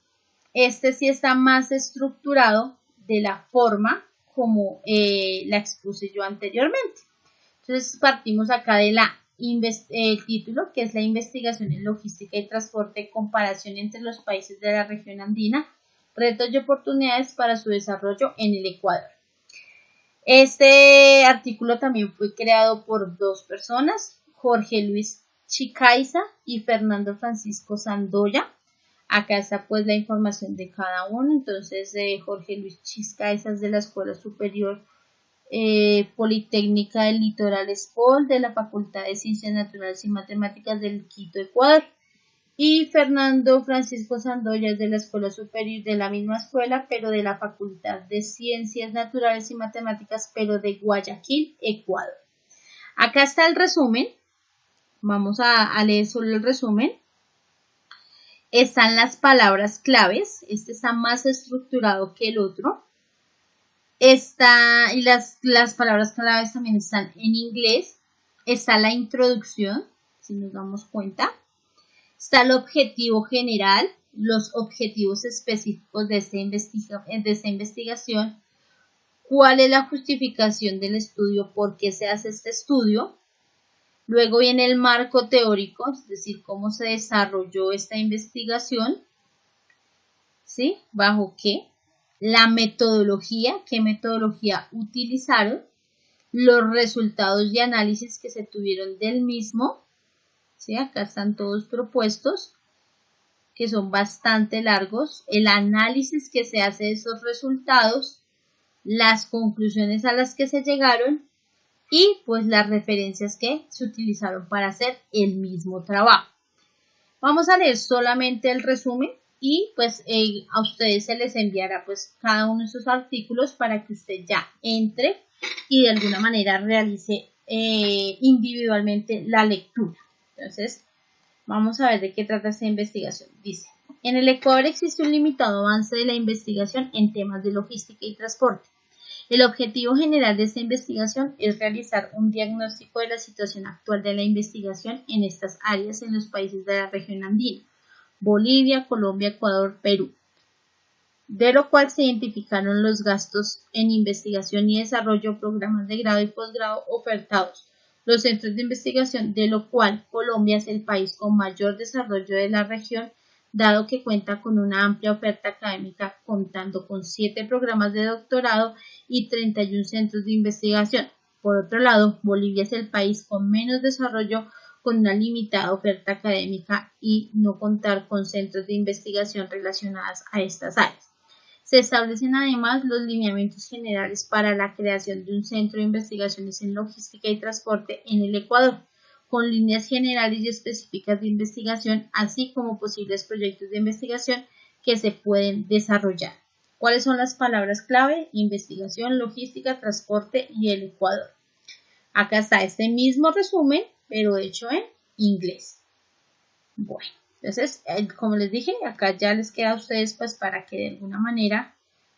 este sí está más estructurado de la forma como la expuse yo anteriormente. Entonces partimos acá de el título, que es la investigación en logística y transporte, comparación entre los países de la región andina, retos y oportunidades para su desarrollo en el Ecuador. Este artículo también fue creado por dos personas, Jorge Luis Chicaiza y Fernando Francisco Sandoya. Acá está pues la información de cada uno. Entonces Jorge Luis Chicaiza es de la Escuela Superior Politécnica del Litoral Espol, de la Facultad de Ciencias Naturales y Matemáticas del Quito, Ecuador. Y Fernando Francisco Sandoya es de la Escuela Superior, de la misma escuela, pero de la Facultad de Ciencias Naturales y Matemáticas, pero de Guayaquil, Ecuador. Acá está el resumen. Vamos a leer solo el resumen. Están las palabras claves. Este está más estructurado que el otro. Y las palabras claves también están en inglés. Está la introducción, si nos damos cuenta. Está el objetivo general, los objetivos específicos de esta investigación, cuál es la justificación del estudio, por qué se hace este estudio. Luego viene el marco teórico, es decir, cómo se desarrolló esta investigación, ¿sí? ¿Bajo qué? La metodología, qué metodología utilizaron, los resultados de análisis que se tuvieron del mismo, ¿sí? Acá están todos propuestos, que son bastante largos, el análisis que se hace de esos resultados, las conclusiones a las que se llegaron y pues las referencias que se utilizaron para hacer el mismo trabajo. Vamos a leer solamente el resumen y pues a ustedes se les enviará pues cada uno de esos artículos para que usted ya entre y de alguna manera realice individualmente la lectura. Entonces, vamos a ver de qué trata esta investigación. Dice, en el Ecuador existe un limitado avance de la investigación en temas de logística y transporte. El objetivo general de esta investigación es realizar un diagnóstico de la situación actual de la investigación en estas áreas en los países de la región andina, Bolivia, Colombia, Ecuador, Perú, de lo cual se identificaron los gastos en investigación y desarrollo, programas de grado y posgrado ofertados, los centros de investigación, de lo cual Colombia es el país con mayor desarrollo de la región, dado que cuenta con una amplia oferta académica, contando con 7 programas de doctorado y 31 centros de investigación. Por otro lado, Bolivia es el país con menos desarrollo, con una limitada oferta académica y no contar con centros de investigación relacionadas a estas áreas. Se establecen además los lineamientos generales para la creación de un centro de investigaciones en logística y transporte en el Ecuador, con líneas generales y específicas de investigación, así como posibles proyectos de investigación que se pueden desarrollar. ¿Cuáles son las palabras clave? Investigación, logística, transporte y el Ecuador. Acá está este mismo resumen, pero hecho en inglés. Bueno, entonces, como les dije, acá ya les queda a ustedes pues para que de alguna manera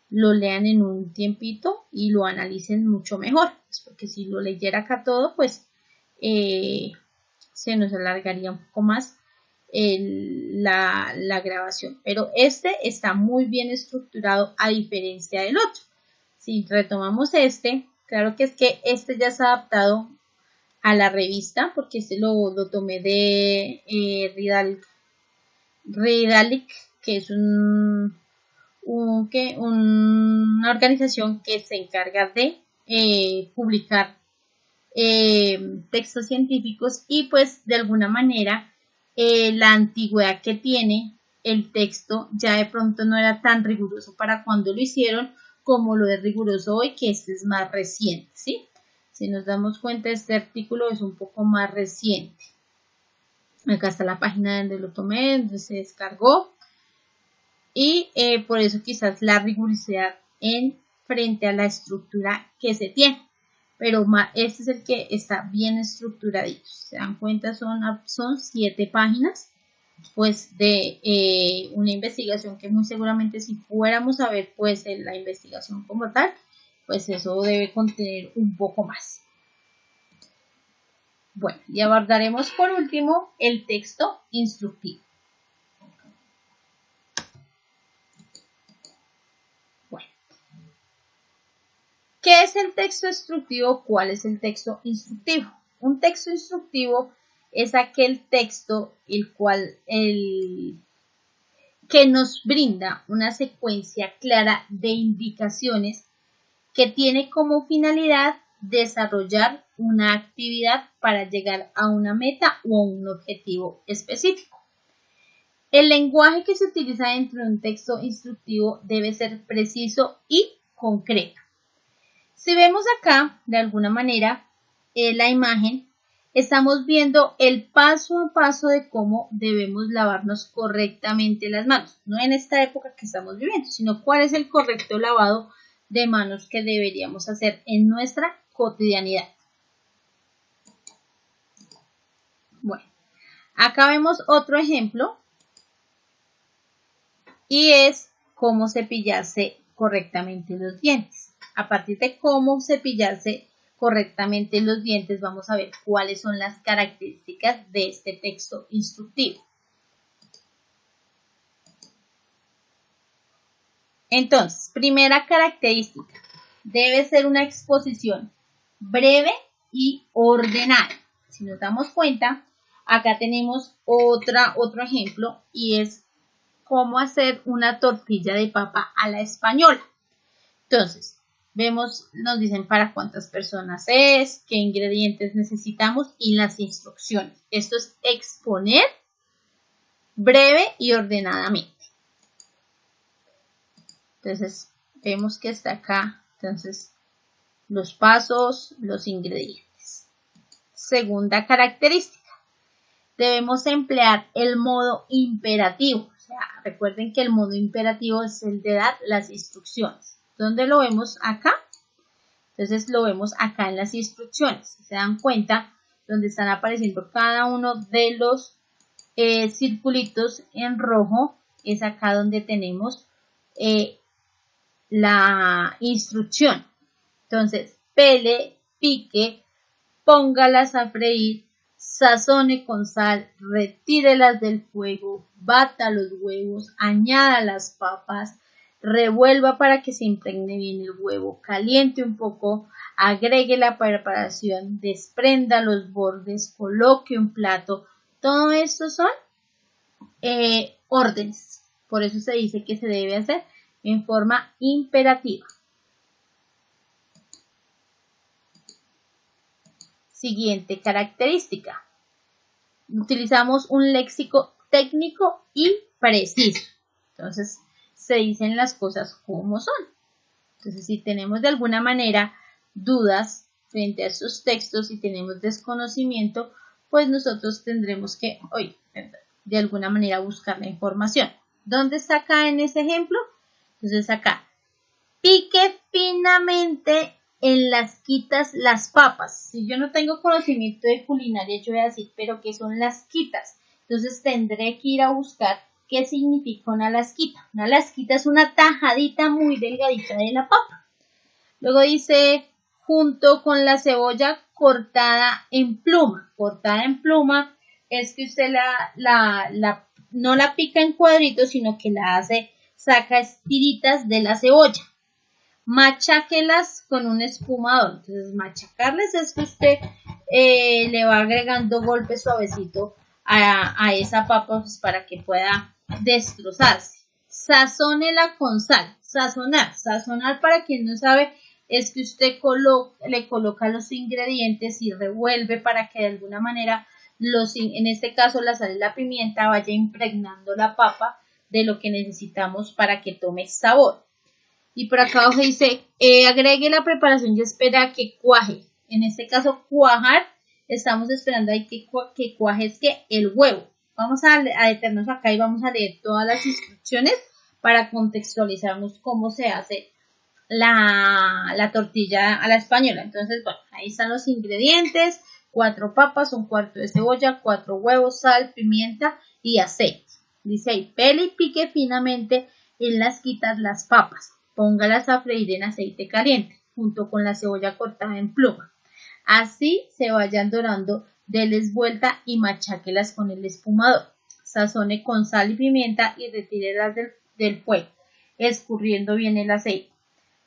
lo lean en un tiempito y lo analicen mucho mejor, pues, porque si lo leyera acá todo, pues se nos alargaría un poco más la grabación. Pero este está muy bien estructurado a diferencia del otro. Si retomamos claro que es que este ya está adaptado a la revista, porque este lo tomé de Redalyc, que es una organización que se encarga de publicar textos científicos y pues de alguna manera la antigüedad que tiene el texto ya de pronto no era tan riguroso para cuando lo hicieron como lo es riguroso hoy, que este es más reciente, ¿sí? Si nos damos cuenta, este artículo es un poco más reciente. Acá está la página donde lo tomé, donde se descargó. Y por eso quizás la rigurosidad en frente a la estructura que se tiene. Pero este es el que está bien estructuradito. Se dan cuenta, son 7 páginas pues de una investigación que muy seguramente si fuéramos a ver pues en la investigación como tal, pues eso debe contener un poco más. Bueno, y abordaremos por último el texto instructivo. Bueno, ¿qué es el texto instructivo? ¿Cuál es el texto instructivo? Un texto instructivo es aquel texto que nos brinda una secuencia clara de indicaciones que tiene como finalidad desarrollar una actividad para llegar a una meta o a un objetivo específico. El lenguaje que se utiliza dentro de un texto instructivo debe ser preciso y concreto. Si vemos acá, de alguna manera, la imagen, estamos viendo el paso a paso de cómo debemos lavarnos correctamente las manos. No en esta época que estamos viviendo, sino cuál es el correcto lavado de manos que deberíamos hacer en nuestra cotidianidad. Bueno, acá vemos otro ejemplo y es cómo cepillarse correctamente los dientes. A partir de cómo cepillarse correctamente los dientes, vamos a ver cuáles son las características de este texto instructivo. Entonces, primera característica, debe ser una exposición breve y ordenada. Si nos damos cuenta, acá tenemos otro ejemplo y es cómo hacer una tortilla de papa a la española. Entonces, vemos, nos dicen para cuántas personas es, qué ingredientes necesitamos y las instrucciones. Esto es exponer breve y ordenadamente. Entonces, vemos que está acá, entonces, los pasos, los ingredientes. Segunda característica, debemos emplear el modo imperativo. O sea, recuerden que el modo imperativo es el de dar las instrucciones. ¿Dónde lo vemos? Acá. Entonces, lo vemos acá en las instrucciones. Si se dan cuenta, donde están apareciendo cada uno de los circulitos en rojo, es acá donde tenemos la instrucción. Entonces, pele, pique, póngalas a freír, sazone con sal, retírelas del fuego, bata los huevos, añada las papas, revuelva para que se impregne bien el huevo, caliente un poco, agregue la preparación, desprenda los bordes, coloque un plato. Todo esto son órdenes. Por eso se dice que se debe hacer en forma imperativa. Siguiente característica. Utilizamos un léxico técnico y preciso. Entonces, se dicen las cosas como son. Entonces, si tenemos de alguna manera dudas frente a estos textos y tenemos desconocimiento, pues nosotros tendremos que, de alguna manera buscar la información. ¿Dónde está acá en ese ejemplo? Entonces acá, pique finamente en las quitas las papas. Si yo no tengo conocimiento de culinaria, yo voy a decir, pero ¿qué son las quitas? Entonces tendré que ir a buscar qué significa una lasquita. Una lasquita es una tajadita muy delgadita de la papa. Luego dice, junto con la cebolla cortada en pluma. Cortada en pluma es que usted no la pica en cuadritos, sino que saca estiritas de la cebolla. Macháquelas con un espumador. Entonces, machacarles es que usted le va agregando golpes suavecito a esa papa pues, para que pueda destrozarse. Sazónela con sal. Sazonar para quien no sabe es que usted le coloca los ingredientes y revuelve para que de alguna manera en este caso la sal y la pimienta vaya impregnando la papa de lo que necesitamos para que tome sabor. Y por acá abajo dice, agregue la preparación y espera a que cuaje. En este caso, cuajar, estamos esperando ahí que cuaje es que el huevo. Vamos a detenernos acá y vamos a leer todas las instrucciones para contextualizarnos cómo se hace la tortilla a la española. Entonces, bueno, ahí están los ingredientes. 4 papas, un cuarto de cebolla, 4 huevos, sal, pimienta y aceite. Dice ahí, pele y pique finamente en las quitas las papas. Póngalas a freír en aceite caliente, junto con la cebolla cortada en pluma. Así se vayan dorando, deles vuelta y macháquelas con el espumador. Sazone con sal y pimienta y retírelas del fuego, escurriendo bien el aceite.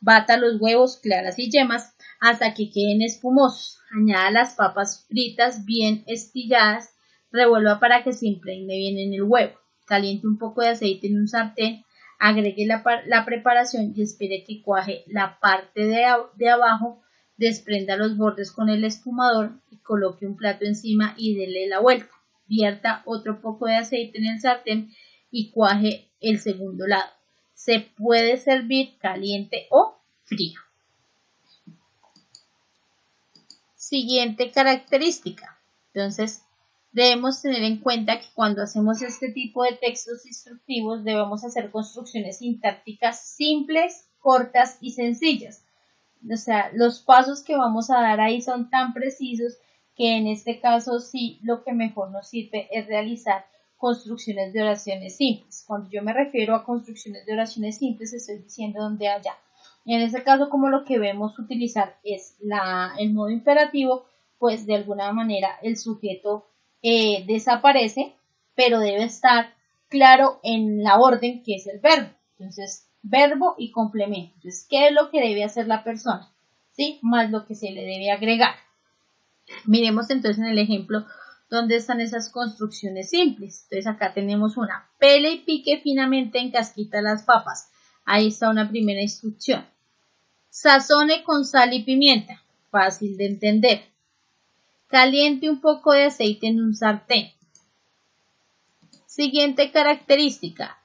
Bata los huevos, claras y yemas hasta que queden espumosos. Añada las papas fritas bien estilladas. Revuelva para que se impregne bien en el huevo. Caliente un poco de aceite en un sartén. Agregue la preparación y espere que cuaje la parte de abajo. Desprenda los bordes con el espumador y coloque un plato encima y dele la vuelta. Vierta otro poco de aceite en el sartén y cuaje el segundo lado. Se puede servir caliente o frío. Siguiente característica. Entonces, debemos tener en cuenta que cuando hacemos este tipo de textos instructivos debemos hacer construcciones sintácticas simples, cortas y sencillas. O sea, los pasos que vamos a dar ahí son tan precisos que en este caso sí lo que mejor nos sirve es realizar construcciones de oraciones simples. Cuando yo me refiero a construcciones de oraciones simples, estoy diciendo donde haya. En este caso, como lo que vemos utilizar es el modo imperativo, pues de alguna manera el sujeto desaparece, pero debe estar claro en la orden que es el verbo. Entonces, verbo y complemento. Entonces, ¿qué es lo que debe hacer la persona? ¿Sí? Más lo que se le debe agregar. Miremos entonces en el ejemplo dónde están esas construcciones simples. Entonces, acá tenemos una. Pele y pique finamente en casquita las papas. Ahí está una primera instrucción. Sazone con sal y pimienta. Fácil de entender. Caliente un poco de aceite en un sartén. Siguiente característica.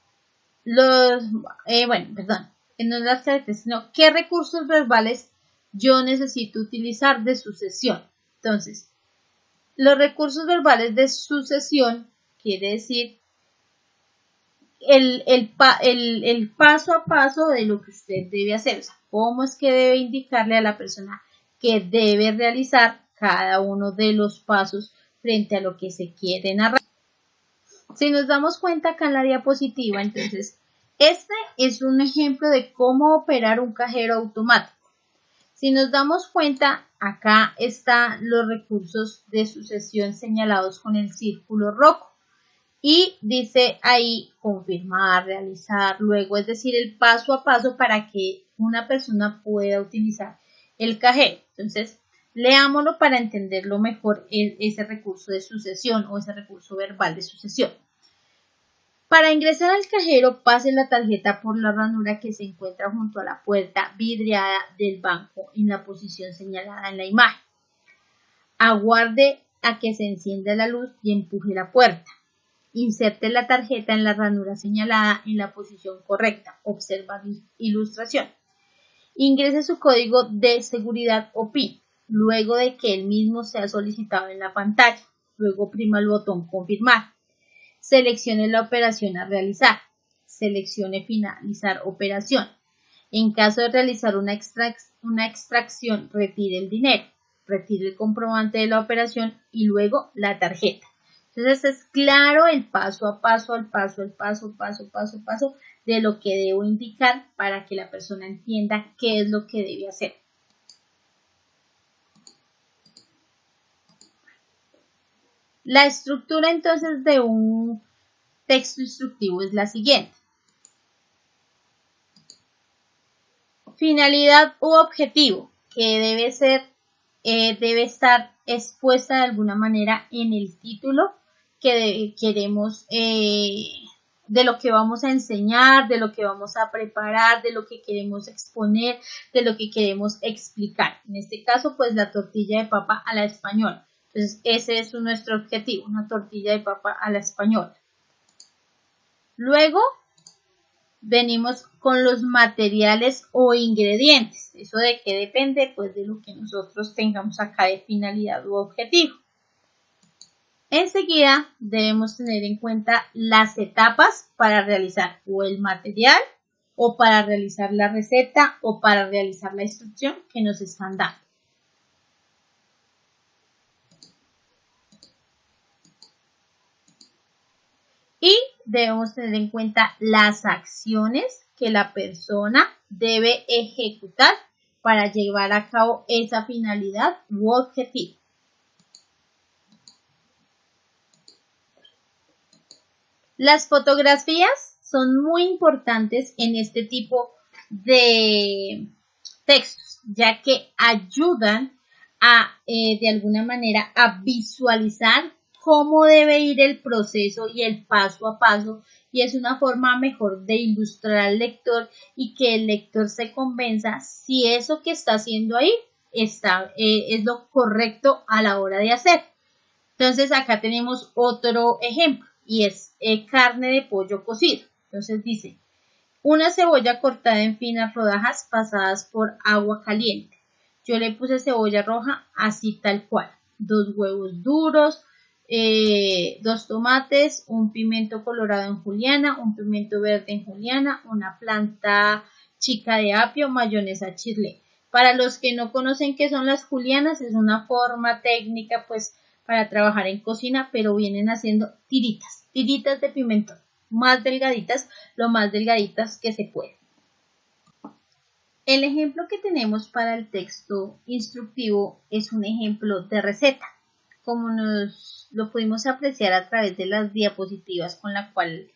No las características, sino qué recursos verbales yo necesito utilizar de sucesión. Entonces, los recursos verbales de sucesión quiere decir el paso a paso de lo que usted debe hacer. O sea, cómo es que debe indicarle a la persona que debe realizar cada uno de los pasos frente a lo que se quiere narrar. Si nos damos cuenta acá en la diapositiva, entonces, este es un ejemplo de cómo operar un cajero automático. Si nos damos cuenta, acá están los recursos de sucesión señalados con el círculo rojo. Y dice ahí confirmar, realizar, luego, es decir, el paso a paso para que una persona pueda utilizar el cajero. Entonces, leámoslo para entenderlo mejor ese recurso de sucesión o ese recurso verbal de sucesión. Para ingresar al cajero, pase la tarjeta por la ranura que se encuentra junto a la puerta vidriada del banco en la posición señalada en la imagen. Aguarde a que se encienda la luz y empuje la puerta. Inserte la tarjeta en la ranura señalada en la posición correcta. Observa ilustración. Ingrese su código de seguridad o PIN, luego de que el mismo sea solicitado en la pantalla. Luego oprima el botón confirmar. Seleccione la operación a realizar. Seleccione finalizar operación. En caso de realizar una extracción, retire el dinero. Retire el comprobante de la operación y luego la tarjeta. Entonces es claro el paso a paso, paso de lo que debo indicar para que la persona entienda qué es lo que debe hacer. La estructura entonces de un texto instructivo es la siguiente. Finalidad u objetivo, que debe estar expuesta de alguna manera en el título que queremos, de lo que vamos a enseñar, de lo que vamos a preparar, de lo que queremos exponer, de lo que queremos explicar. En este caso, pues la tortilla de papa a la española. Entonces, ese es nuestro objetivo, una tortilla de papa a la española. Luego, venimos con los materiales o ingredientes. ¿Eso de qué depende? Pues de lo que nosotros tengamos acá de finalidad u objetivo. Enseguida debemos tener en cuenta las etapas para realizar o el material o para realizar la receta o para realizar la instrucción que nos están dando. Y debemos tener en cuenta las acciones que la persona debe ejecutar para llevar a cabo esa finalidad u objetivo. Las fotografías son muy importantes en este tipo de textos, ya que ayudan a, de alguna manera, a visualizar cómo debe ir el proceso y el paso a paso, y es una forma mejor de ilustrar al lector y que el lector se convenza si eso que está haciendo ahí es lo correcto a la hora de hacer. Entonces acá tenemos otro ejemplo y es carne de pollo cocido. Entonces dice, una cebolla cortada en finas rodajas pasadas por agua caliente. Yo le puse cebolla roja así tal cual. 2 huevos duros, 2 tomates, un pimiento colorado en juliana, un pimiento verde en juliana, una planta chica de apio, mayonesa chile. Para los que no conocen qué son las julianas, es una forma técnica pues para trabajar en cocina, pero vienen haciendo tiritas de pimentón, más delgaditas, lo más delgaditas que se puede. El ejemplo que tenemos para el texto instructivo es un ejemplo de receta, como nos lo pudimos apreciar a través de las diapositivas con la cual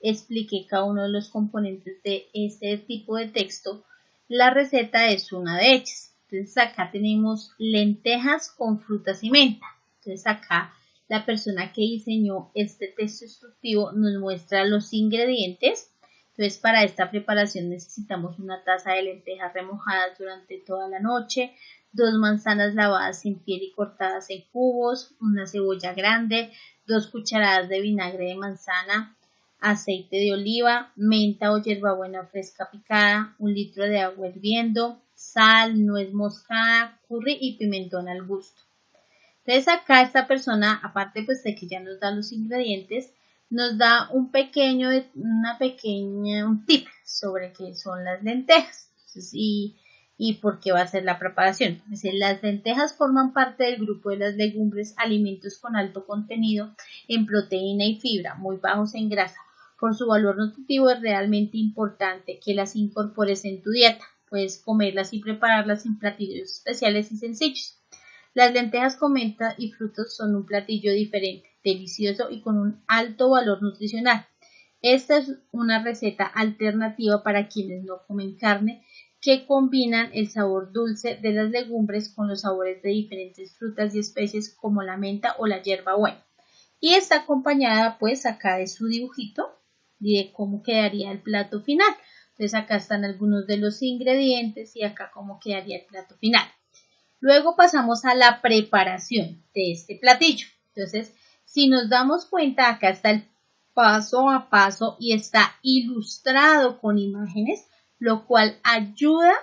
expliqué cada uno de los componentes de este tipo de texto. La receta es una de ellas. Entonces acá tenemos lentejas con frutas y menta. Entonces acá la persona que diseñó este texto instructivo nos muestra los ingredientes. Entonces para esta preparación necesitamos una taza de lentejas remojadas durante toda la noche, 2 manzanas lavadas sin piel y cortadas en cubos, una cebolla grande, 2 cucharadas de vinagre de manzana, aceite de oliva, menta o hierbabuena fresca picada, 1 litro de agua hirviendo, sal, nuez moscada, curry y pimentón al gusto. Entonces acá esta persona, aparte pues de que ya nos da los ingredientes, nos da un tip sobre qué son las lentejas. Entonces, y por qué va a ser la preparación. Es decir, las lentejas forman parte del grupo de las legumbres, alimentos con alto contenido en proteína y fibra, muy bajos en grasa. Por su valor nutritivo es realmente importante que las incorpores en tu dieta. Puedes comerlas y prepararlas en platillos especiales y sencillos. Las lentejas con menta y frutos son un platillo diferente, delicioso y con un alto valor nutricional. Esta es una receta alternativa para quienes no comen carne, que combinan el sabor dulce de las legumbres con los sabores de diferentes frutas y especies como la menta o la hierbabuena. Y está acompañada pues acá de su dibujito de cómo quedaría el plato final. Entonces acá están algunos de los ingredientes y acá cómo quedaría el plato final. Luego pasamos a la preparación de este platillo. Entonces, si nos damos cuenta, acá está el paso a paso y está ilustrado con imágenes, lo cual ayuda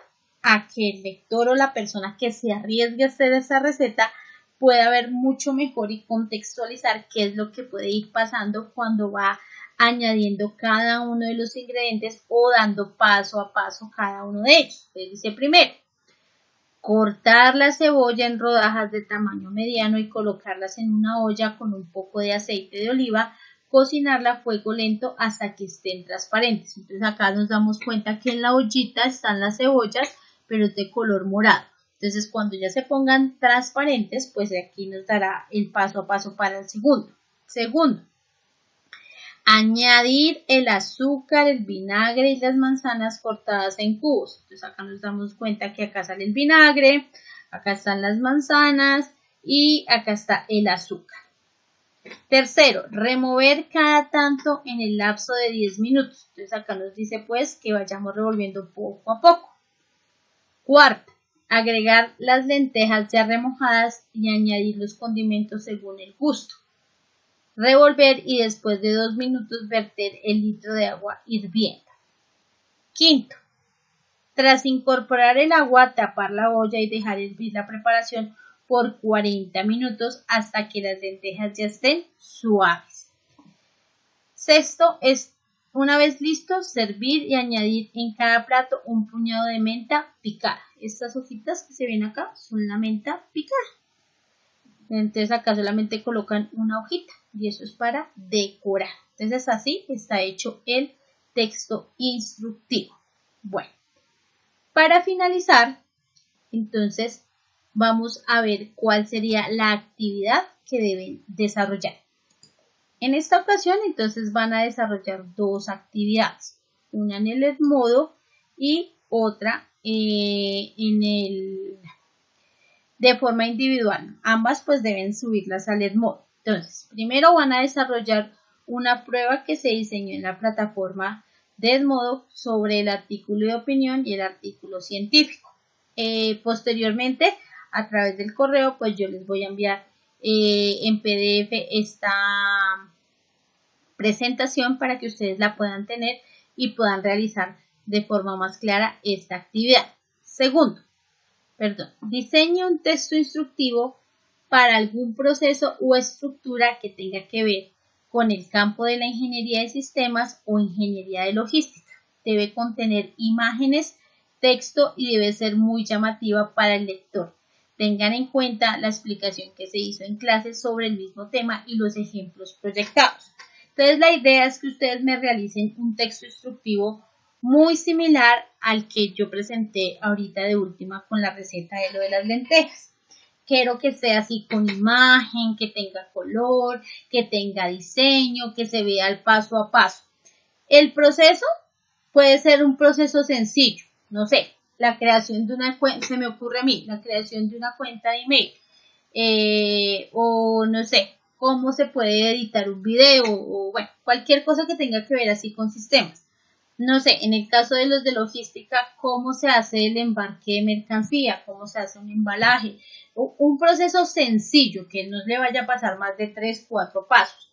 a que el lector o la persona que se arriesgue a hacer esa receta pueda ver mucho mejor y contextualizar qué es lo que puede ir pasando cuando va añadiendo cada uno de los ingredientes o dando paso a paso cada uno de ellos. Entonces dice primero, cortar la cebolla en rodajas de tamaño mediano y colocarlas en una olla con un poco de aceite de oliva, cocinarla a fuego lento hasta que estén transparentes. Entonces acá nos damos cuenta que en la ollita están las cebollas, pero es de color morado. Entonces cuando ya se pongan transparentes, pues aquí nos dará el paso a paso para el segundo. Segundo, añadir el azúcar, el vinagre y las manzanas cortadas en cubos. Entonces acá nos damos cuenta que acá sale el vinagre, acá están las manzanas y acá está el azúcar. Tercero, remover cada tanto en el lapso de 10 minutos. Entonces acá nos dice pues que vayamos revolviendo poco a poco. Cuarto, agregar las lentejas ya remojadas y añadir los condimentos según el gusto. Revolver y después de 2 minutos verter el litro de agua hirviendo. Quinto, tras incorporar el agua, tapar la olla y dejar hervir la preparación por 40 minutos hasta que las lentejas ya estén suaves. Sexto es, una vez listo, servir y añadir en cada plato un puñado de menta picada. Estas hojitas que se ven acá son la menta picada. Entonces acá solamente colocan una hojita y eso es para decorar. Entonces así está hecho el texto instructivo. Bueno, para finalizar, entonces vamos a ver cuál sería la actividad que deben desarrollar. En esta ocasión entonces van a desarrollar 2 actividades, una en el Edmodo y otra de forma individual. Ambas pues deben subirlas al Edmodo. Entonces, primero van a desarrollar una prueba que se diseñó en la plataforma de Edmodo sobre el artículo de opinión y el artículo científico. Posteriormente, a través del correo, pues yo les voy a enviar en PDF esta presentación para que ustedes la puedan tener y puedan realizar de forma más clara esta actividad. Segundo, diseñe un texto instructivo para algún proceso o estructura que tenga que ver con el campo de la ingeniería de sistemas o ingeniería de logística. Debe contener imágenes, texto y debe ser muy llamativa para el lector. tengan en cuenta la explicación que se hizo en clase sobre el mismo tema y los ejemplos proyectados. Entonces la idea es que ustedes me realicen un texto instructivo muy similar al que yo presenté ahorita de última con la receta de lo de las lentejas. Quiero que sea así con imagen, que tenga color, que tenga diseño, que se vea el paso a paso. El proceso puede ser un proceso sencillo, no sé, la creación de una cuenta, se me ocurre a mí, la creación de una cuenta de email, o no sé, cómo se puede editar un video, o bueno, cualquier cosa que tenga que ver así con sistemas. No sé, en el caso de los de logística, cómo se hace el embarque de mercancía, cómo se hace un embalaje, un proceso sencillo que no le vaya a pasar más de 3, 4 pasos.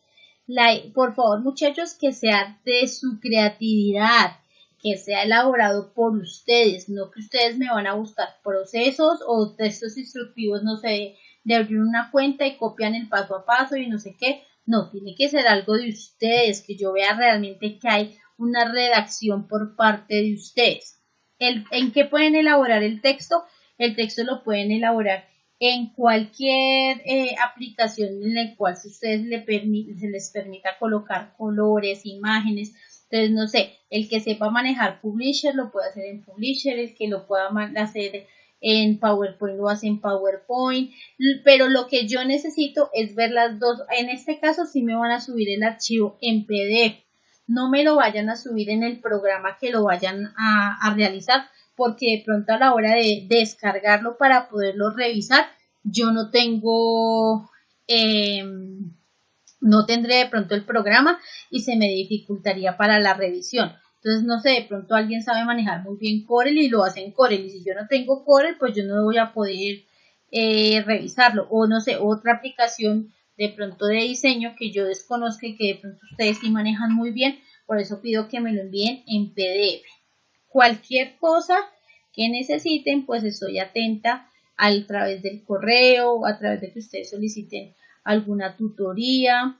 Por favor, muchachos, que sea de su creatividad, que sea elaborado por ustedes, no que ustedes me van a buscar procesos o textos instructivos, no sé, de abrir una cuenta y copian el paso a paso y no sé qué. No, tiene que ser algo de ustedes, que yo vea realmente que hay una redacción por parte de ustedes. ¿En qué pueden elaborar el texto? El texto lo pueden elaborar en cualquier aplicación en la cual si ustedes se les permita colocar colores, imágenes. Entonces, no sé, el que sepa manejar Publisher lo puede hacer en Publisher, el que lo pueda hacer en PowerPoint lo hace en PowerPoint, pero lo que yo necesito es ver las dos. En este caso sí me van a subir el archivo en PDF. No me lo vayan a subir en el programa que lo vayan a realizar, porque de pronto a la hora de descargarlo para poderlo revisar, yo no tengo, no tendré de pronto el programa y se me dificultaría para la revisión. Entonces, no sé, de pronto alguien sabe manejar muy bien Corel y lo hace en Corel, y si yo no tengo Corel, pues yo no voy a poder revisarlo. O no sé, otra aplicación de pronto de diseño que yo desconozca y que de pronto ustedes sí manejan muy bien, por eso pido que me lo envíen en PDF. Cualquier cosa que necesiten, pues estoy atenta a través del correo, a través de que ustedes soliciten alguna tutoría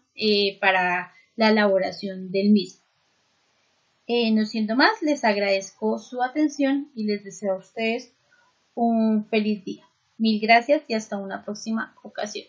para la elaboración del mismo. No siendo más, les agradezco su atención y les deseo a ustedes un feliz día. Mil gracias y hasta una próxima ocasión.